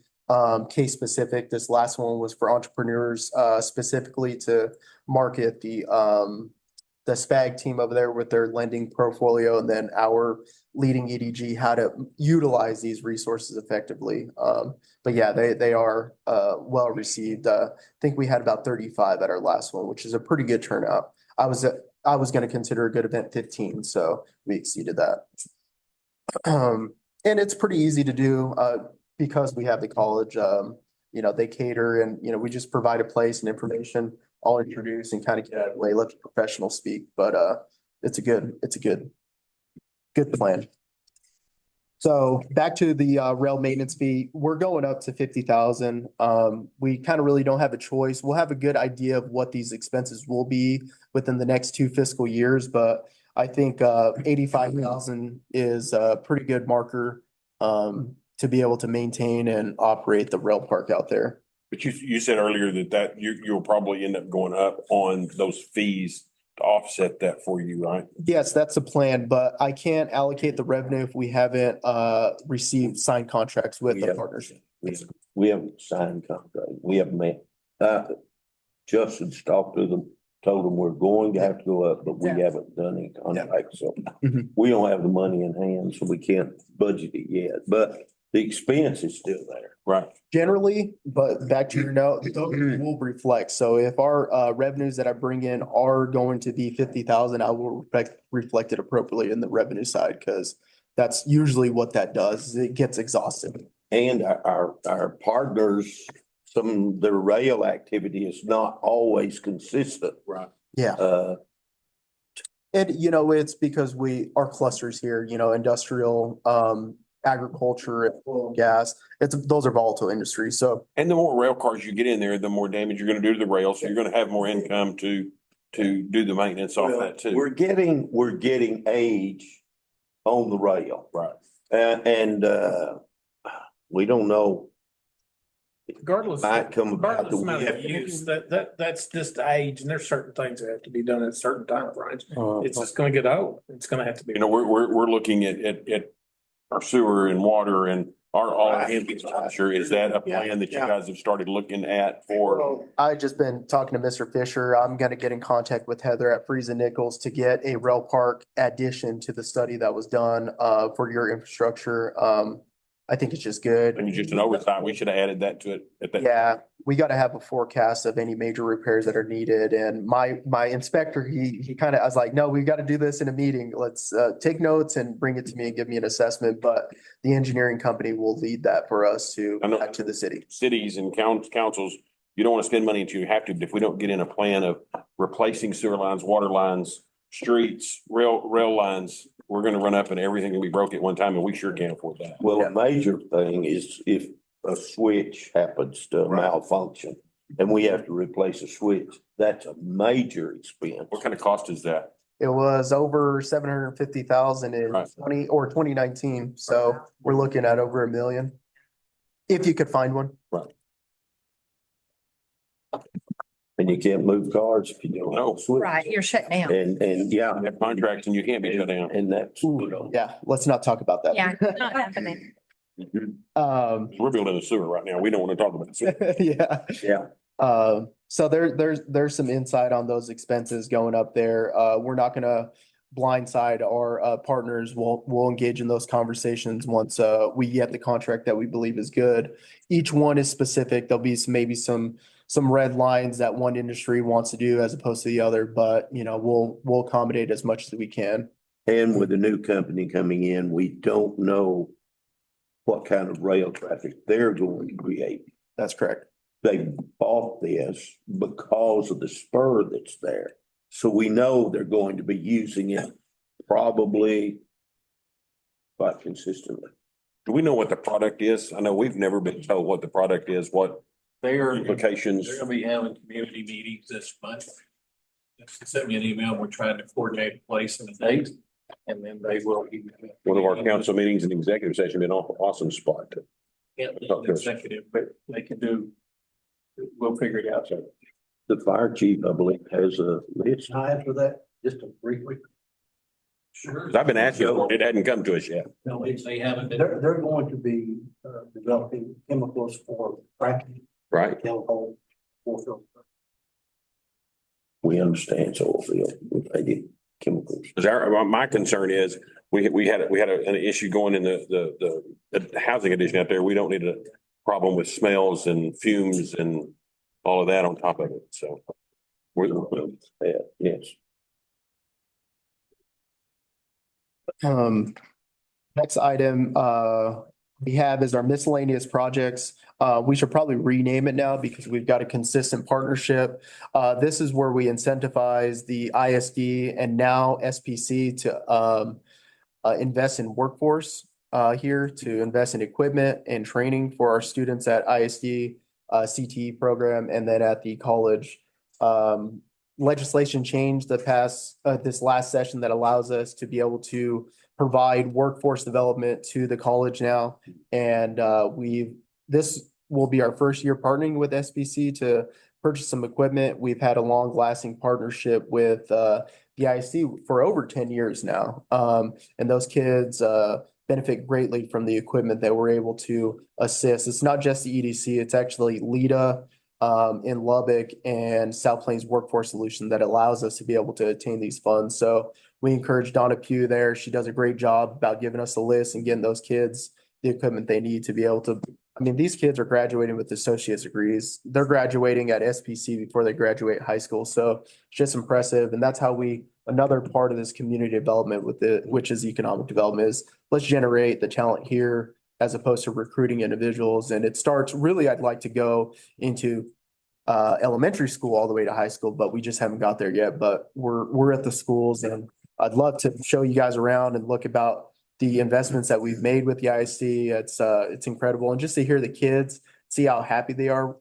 case specific. This last one was for entrepreneurs, specifically to market the SPAG team over there with their lending portfolio, and then our leading EDG, how to utilize these resources effectively. But yeah, they are well received. I think we had about 35 at our last one, which is a pretty good turnout. I was going to consider a good event 15, so we exceeded that. And it's pretty easy to do because we have the college. They cater, and we just provide a place and information. I'll introduce and kind of get out of the way, let the professional speak, but it's a good plan. So back to the rail maintenance fee, we're going up to 50,000. We kind of really don't have a choice. We'll have a good idea of what these expenses will be within the next 2 fiscal years, but I think 85,000 is a pretty good marker to be able to maintain and operate the rail park out there. But you said earlier that you'll probably end up going up on those fees to offset that for you, right? Yes, that's the plan, but I can't allocate the revenue if we haven't received signed contracts with the Yeah. partners. We haven't signed contract. We haven't met. Justin's talked to them, told them we're going to have to go up, but we haven't done any contract, so Mhm. we don't have the money in hand, so we can't budget it yet, but the expense is still there. Right. Generally, but back to your note, those will reflect. So if our revenues that I bring in are going to be 50,000, I will reflect it appropriately in the revenue side, because that's usually what that does. Is it gets exhausted. And our partners, some of their rail activity is not always consistent. Right. Yeah. And, it's because our clusters here, industrial, agriculture, and oil and gas, those are volatile industries. So And the more rail cars you get in there, the more damage you're gonna do to the rail, so you're gonna have more income to do the maintenance off that too. We're getting age on the rail. Right. And we don't know. Regardless. Might come about Regardless the amount of width. use, that's just age, and there's certain things that have to be done at certain time frames. It's just gonna get old. It's gonna have to be. We're looking at our sewer and water and all our infrastructure. Is that a plan that you guys have started looking at for? I've just been talking to Mr. Fisher. I'm gonna get in contact with Heather at Friesen Nichols to get a rail park addition to the study that was done for your infrastructure. I think it's just good. And just an oversight, we should have added that to it at that. Yeah, we gotta have a forecast of any major repairs that are needed. And my inspector, he kind of, I was like, no, we've got to do this in a meeting. Let's take notes and bring it to me and give me an assessment. But the engineering company will lead that for us to I know. back to the city. Cities and councils, you don't want to spend money until you have to, but if we don't get in a plan of replacing sewer lines, water lines, streets, rail lines, we're gonna run up and everything will be broke at one time, and we sure can't afford that. Well, a major thing is if a switch happens to malfunction and we have to replace a switch, that's a major expense. What kind of cost is that? It was over 750,000 in Right. 2019. So we're looking at over $1 million. If you could find one. And you can't move cars if you don't have No. a switch. Right, you're shut down. And yeah, You have contracts and you can't be shut down. and that's, Yeah, let's not talk about that. Yeah, not happening. We're building a sewer right now. We don't want to talk about it. Yeah. yeah. So there's some insight on those expenses going up there. We're not gonna blindside our partners. We'll engage in those conversations once we get the contract that we believe is good. Each one is specific. There'll be maybe some red lines that one industry wants to do as opposed to the other, but we'll accommodate as much as we can. And with the new company coming in, we don't know what kind of rail traffic they're going to create. That's correct. They bought this because of the spur that's there. So we know they're going to be using it probably quite consistently. Do we know what the product is? I know we've never been told what the product is, what They're implications. gonna be having community meetings this month. Just sent me an email. We're trying to coordinate a place and a date, and then they will be. One of our council meetings and executive session been an awesome spot. Can't be an executive, but they can do, we'll figure it out. So The fire chief, I believe, has a list. Time for that, just a brief. sure. 'Cause I've been asking, for it hadn't come to us yet. No, they haven't been. They're going to be developing chemicals for fracking, Right. chemical. We understand oil field, they did chemicals. Because my concern is, we had an issue going in the housing addition out there. We don't need a problem with smells and fumes and all of that on top of it, so. Yeah, yes. Next item, we have is our miscellaneous projects. We should probably rename it now because we've got a consistent partnership. This is where we incentivize the ISD and now SPC to invest in workforce here, to invest in equipment and training for our students at ISD, CTE program, and then at the college. Legislation changed this last session that allows us to be able to provide workforce development to the college now. And this will be our first year partnering with SPC to purchase some equipment. We've had a long lasting partnership with the ISD for over 10 years now. And those kids benefit greatly from the equipment that we're able to assist. It's not just the EDC, it's actually LEDA in Lubbock and South Plains Workforce Solution that allows us to be able to attain these funds. So we encourage Donna Pugh there. She does a great job about giving us a list and getting those kids the equipment they need to be able to. I mean, these kids are graduating with associate's degrees. They're graduating at SPC before they graduate high school. So it's just impressive. And that's how another part of this community development which is economic development, is let's generate the talent here as opposed to recruiting individuals. And it starts really, I'd like to go into elementary school all the way to high school, but we just haven't got there yet. But we're at the schools and I'd love to show you guys around and look about the investments that we've made with the ISD. It's incredible. And just to hear the kids, see how happy they are,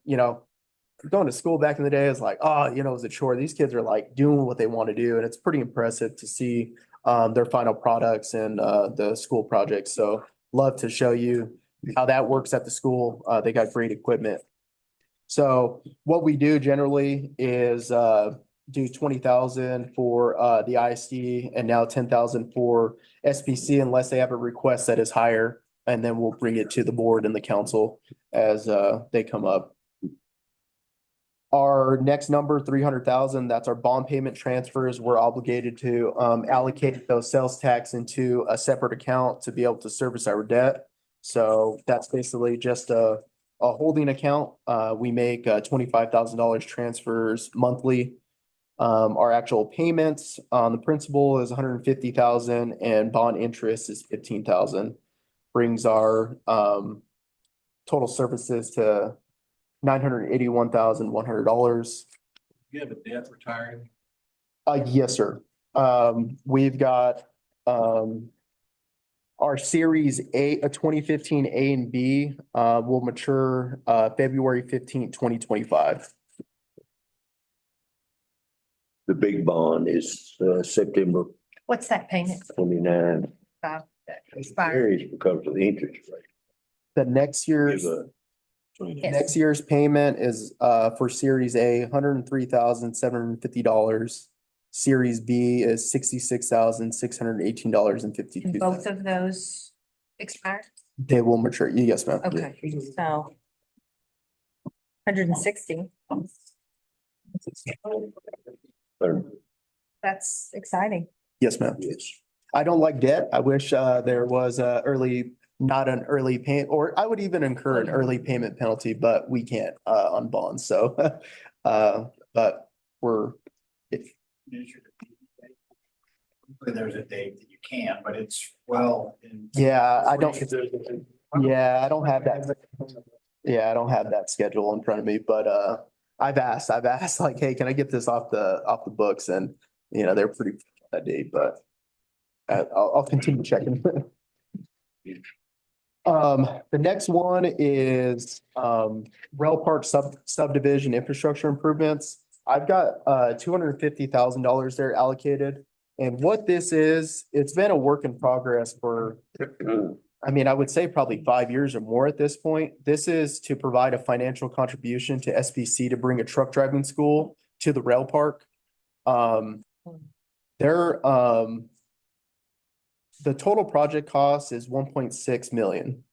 going to school back in the day is like, oh, it was a chore. These kids are like doing what they want to do. And it's pretty impressive to see their final products and the school projects. So love to show you how that works at the school. They got great equipment. So what we do generally is do 20,000 for the ISD and now 10,000 for SPC unless they have a request that is higher. And then we'll bring it to the board and the council as they come up. Our next number, 300,000, that's our bond payment transfers. We're obligated to allocate those sales tax into a separate account to be able to service our debt. So that's basically just a holding account. We make $25,000 transfers monthly. Our actual payments on the principal is 150,000 and bond interest is 15,000. Brings our total services to $981,100. You have a debt retiring? Yes, sir. We've got our Series A, 2015 A and B will mature February 15th, 2025. The big bond is September What's that payment? 29. That expires? Varies because of the interest rate. The next year's Give a- Yes. next year's payment is for Series A, $103,750. Series B is $66,618.52. And both of those expire? They will mature. Yes, ma'am. Okay, so 160. That's exciting. Yes, ma'am. Yes. I don't like debt. I wish there was not an early payment, or I would even incur an early payment penalty, but we can't on bonds. So, but we're, There's a date that you can, but it's well. yeah, I don't have that. Yeah, I don't have that schedule in front of me, but I've asked like, hey, can I get this off the books? And they're pretty that date, but I'll continue checking. The next one is Rail Park subdivision infrastructure improvements. I've got $250,000 there allocated. And what this is, it's been a work in progress for, I would say probably 5 years or more at this point. This is to provide a financial contribution to SPC to bring a truck driving school to the rail park. The total project cost is 1.6 million.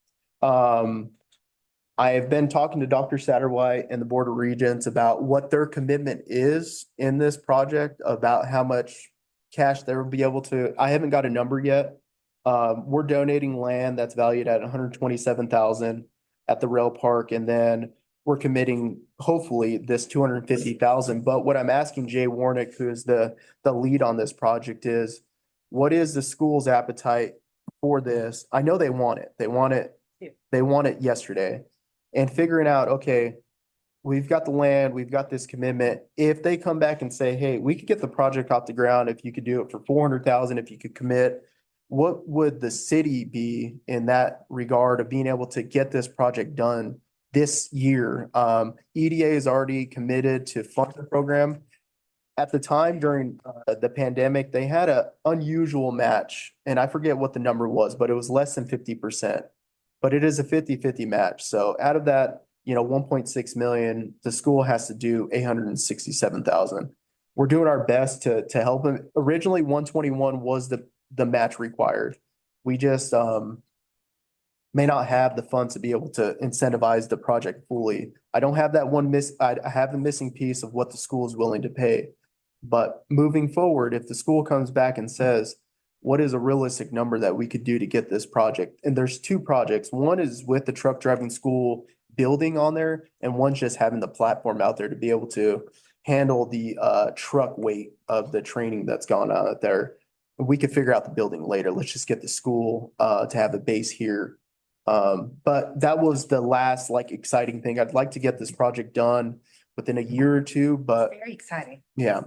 I have been talking to Dr. Satterwhite and the Board of Regents about what their commitment is in this project, about how much cash they will be able to. I haven't got a number yet. We're donating land that's valued at 127,000 at the rail park, and then we're committing hopefully this 250,000. But what I'm asking Jay Warnick, who is the lead on this project, is what is the school's appetite for this? I know they want it. They want it. They want it yesterday. And figuring out, okay, we've got the land, we've got this commitment. If they come back and say, hey, we could get the project off the ground if you could do it for 400,000, if you could commit, what would the city be in that regard of being able to get this project done this year? EDA is already committed to fund the program. At the time during the pandemic, they had an unusual match, and I forget what the number was, but it was less than 50%. But it is a 50-50 match. So out of that, 1.6 million, the school has to do 867,000. We're doing our best to help them. Originally, 121 was the match required. We just may not have the funds to be able to incentivize the project fully. I don't have that I have the missing piece of what the school is willing to pay. But moving forward, if the school comes back and says, what is a realistic number that we could do to get this project? And there's two projects. One is with the truck driving school building on there, and one's just having the platform out there to be able to handle the truck weight of the training that's gone on out there. We could figure out the building later. Let's just get the school to have a base here. But that was the last exciting thing. I'd like to get this project done within a year or two, but Very exciting. yeah.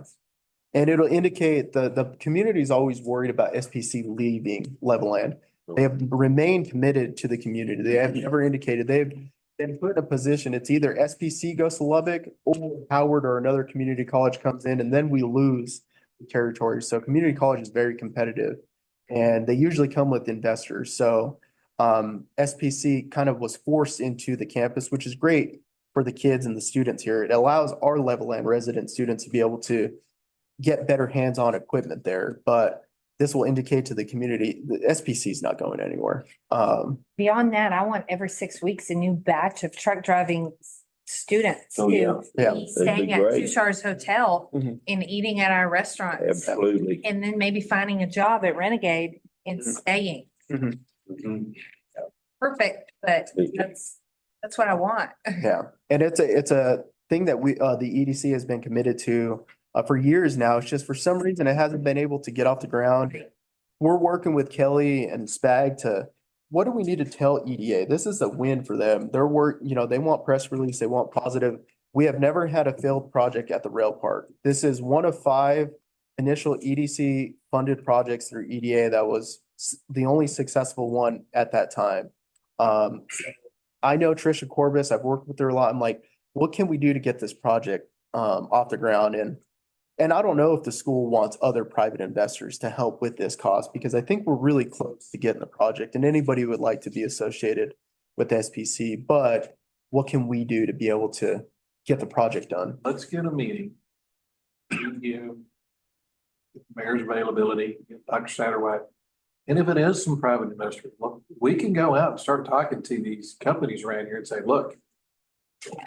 And it'll indicate the community is always worried about SPC leaving Levelland. They have remained committed to the community. They have never indicated they've been put in a position. It's either SPC goes to Lubbock or Howard or another community college comes in and then we lose the territory. So community college is very competitive and they usually come with investors. So SPC kind of was forced into the campus, which is great for the kids and the students here. It allows our Levelland resident students to be able to get better hands-on equipment there, but this will indicate to the community the SPC is not going anywhere. Beyond that, I want every 6 weeks a new batch of truck driving students Oh, yeah. to Yeah. be That'd staying be at great. Two Stars Hotel Mhm. and eating at our restaurants. Absolutely. And then maybe finding a job at Renegade and staying. Mhm. Perfect, but that's what I want. Yeah, and it's a thing that the EDC has been committed to for years now. It's just for some reason it hasn't been able to get off the ground. We're working with Kelly and Spag to, what do we need to tell EDA? This is a win for them. Their work, they want press release, they want positive. We have never had a failed project at the rail park. This is one of 5 initial EDC funded projects through EDA that was the only successful one at that time. I know Trisha Corbis, I've worked with her a lot. I'm like, what can we do to get this project off the ground? And I don't know if the school wants other private investors to help with this cost, because I think we're really close to getting the project and anybody would like to be associated with SPC, but what can we do to be able to get the project done? Let's get a meeting. You, mayor's availability, Dr. Satterwhite. And if it is some private investors, look, we can go out and start talking to these companies around here and say, look,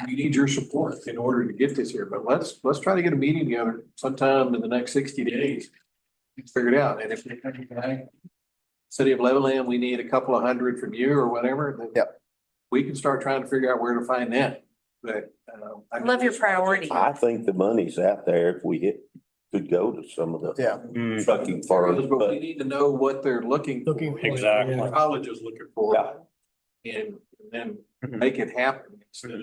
we need your support in order to get this here, but let's try to get a meeting together sometime in the next 60 days. Figure it out. And if they come back, City of Levelland, we need a couple of hundred from you or whatever, then Yep. we can start trying to figure out where to find that. But I love your priority. I think the money's out there if we could go to some of the Yeah. trucking firms, But we but need to know what they're looking for. Exactly. What college is looking for. And then make it happen instead of.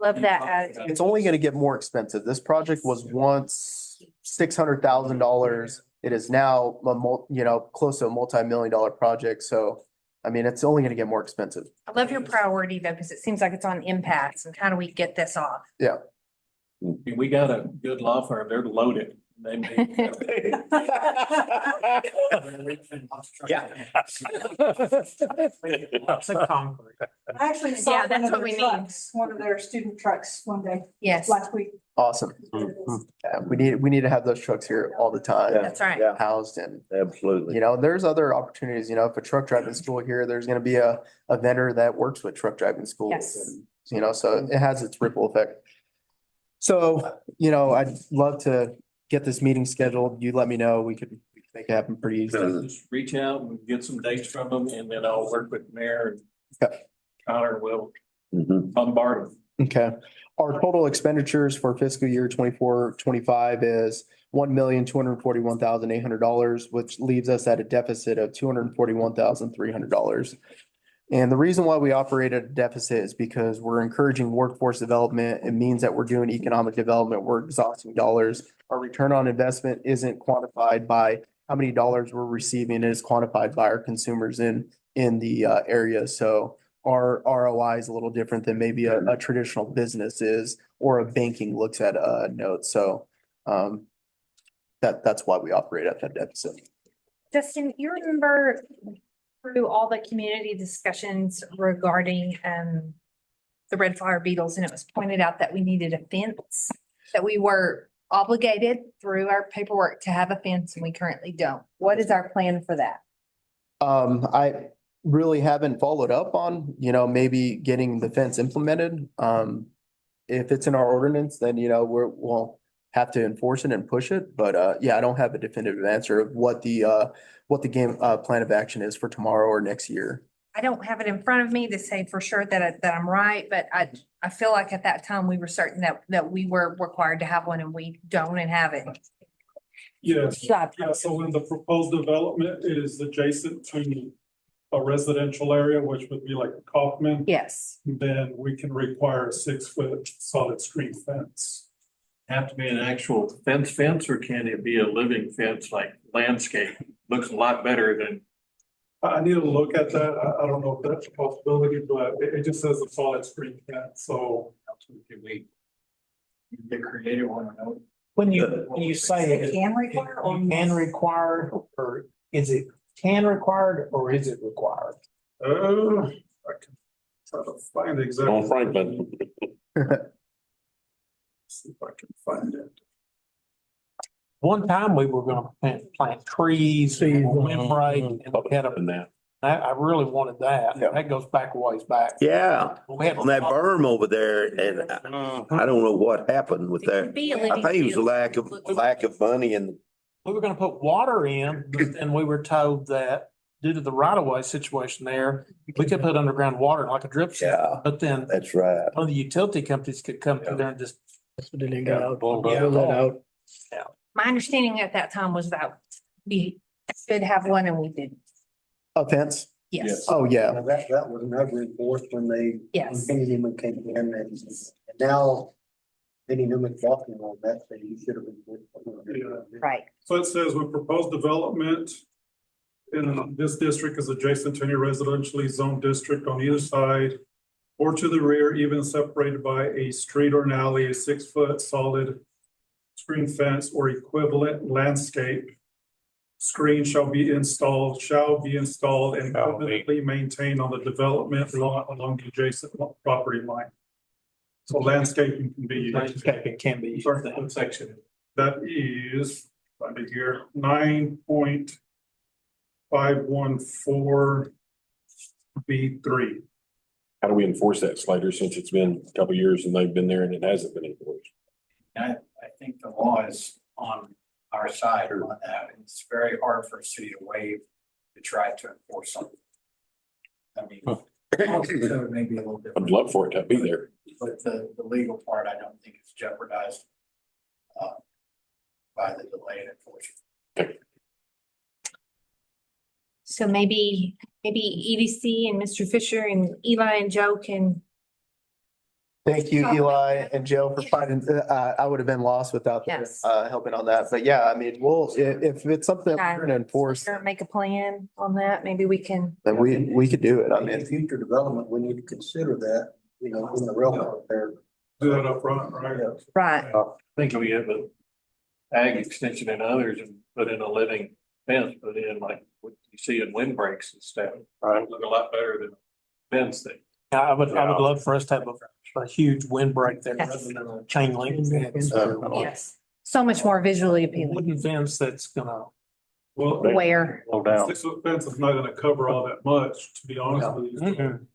Love that attitude. It's only gonna get more expensive. This project was once $600,000. It is now close to a multi-million-dollar project. So, I mean, it's only gonna get more expensive. I love your priority though, because it seems like it's on impasse and how do we get this off? We got a good law firm, they're loaded. They may. Yeah. It's a concrete. I actually saw Yeah, that's one of what we their need. trucks, one of their student trucks one day Yes, last week. Awesome. Yeah, we need to have those trucks here all the time, that's right. Yeah, housed and, absolutely. there's other opportunities, if a truck driving school here, there's gonna be a vendor that works with truck driving schools. Yes. And, so it has its ripple effect. So, I'd love to get this meeting scheduled. You let me know. We could make it happen pretty easily. Just reach out and get some dates from them and then I'll work with the mayor and Okay. Connor will Mhm. bombard them. Okay. Our total expenditures for fiscal year 24-25 is $1,241,800, which leaves us at a deficit of $241,300. And the reason why we operate at a deficit is because we're encouraging workforce development. It means that we're doing economic development. We're exhausting dollars. Our return on investment isn't quantified by how many dollars we're receiving. It is quantified by our consumers in the area. So our ROI is a little different than maybe a traditional business is, or a banking looks at a note. So that's why we operate at that deficit. Justin, you remember through all the community discussions regarding the red flower beetles, and it was pointed out that we needed a fence, that we were obligated through our paperwork to have a fence and we currently don't. What is our plan for that? I really haven't followed up on, maybe getting the fence implemented. If it's in our ordinance, then, we'll have to enforce it and push it. But, yeah, I don't have a definitive answer of what the game, plan of action is for tomorrow or next year. I don't have it in front of me to say for sure that I'm right, but I feel like at that time we were certain that we were required to have one and we don't and have it. Yes, yeah, so when the proposed development is adjacent to a residential area, which would be like Kaufman, Yes. then we can require a 6-foot solid screen fence. have to be an actual fence, or can it be a living fence like landscape? Looks a lot better than. I need to look at that. I don't know if that's a possibility, but it just says a solid screen fence, so. Can we get creative on it? When you say it Can require or can require, or is it can required or is it required? I can try to find the exact. On Franklin. See if I can find it. One time we were gonna plant trees, windbreak, and we had Up in that. I really wanted that. Yeah. That goes back a ways back. Yeah, We had on that berm over there, and I don't know what happened with that. Be a I living think it was a field. lack of money and We were gonna put water in, but then we were told that due to the right of way situation there, we could put underground water like a drip system. yeah, But then that's right. one of the utility companies could come through there and just. My understanding at that time was that we should have one and we didn't. A fence? Yes, Oh, yeah. That was never enforced when they, yes. Penny Newman came in and now Penny Newman's walking on that, so you should have been. Right. So it says with proposed development in this district is adjacent to any residentially zoned district on either side or to the rear, even separated by a street or an alley, a 6-foot solid screen fence or equivalent landscape screen shall be installed and permanently maintained on the development lot along the adjacent property line. So landscaping can be. Landscaping can be used in that section. That is, find it here, 9.514B3. How do we enforce that, Slater, since it's been a couple of years and they've been there and it hasn't been enforced? I think the law is on our side on that. It's very hard for a city to waive to try to enforce something. I mean, so maybe a little I'd different, love for it to be there. but the legal part, I don't think is jeopardized by the delay in enforcement. So maybe EDC and Mr. Fisher and Eli and Joe can. Thank you, Eli and Joe, for finding, I would have been lost without them, Yes. helping on that. But yeah, I mean, if it's something we're gonna enforce, Or make a plan on that, maybe we can. then we could do it. I In mean, future development, we need to consider that, in the railroad there. Do that up front, right? Right. I think we have a ag extension and others and put in a living fence, put in like what you see in windbreaks and stuff. Right. Look a lot better than fence thing. I would love for us to have a huge windbreak there Yes. rather than a chain link fence. Yes. So much more visually appealing. Wooden fence that's gonna. Well, Where? Slow down. 6-foot fence is not gonna cover all that much, to be honest with you. Mhm.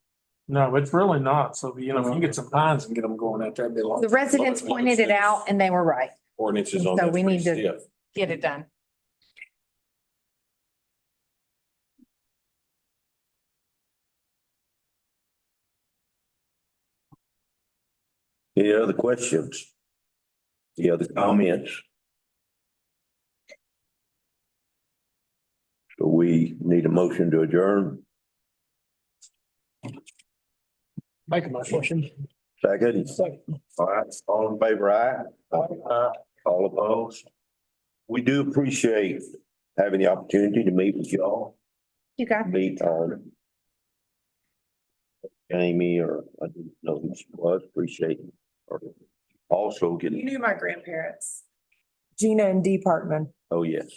No, it's really not. So, if you get some pines and get them going out there, it'd be a lot. The residents pointed it out and they were right. Ordinances on So that. we need to- stiff. Get it done. Any other questions? Any other comments? So we need a motion to adjourn. Make a motion. Second. All right, all in favor, aye? All opposed? We do appreciate having the opportunity to meet with y'all, You got it. meet on Amy, or I didn't know who she was, appreciate her. Also You getting, knew my grandparents. Gina and Dee Parkman. oh, yes.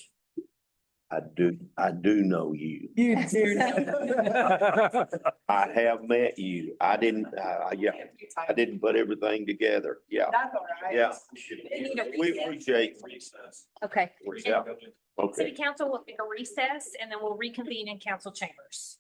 I do know you. You do. I have met you. I didn't put everything together. Yeah, That's all right. yeah. need a We recess? appreciate. Okay. Yeah, City okay. Council will take a recess and then we'll reconvene in council chambers.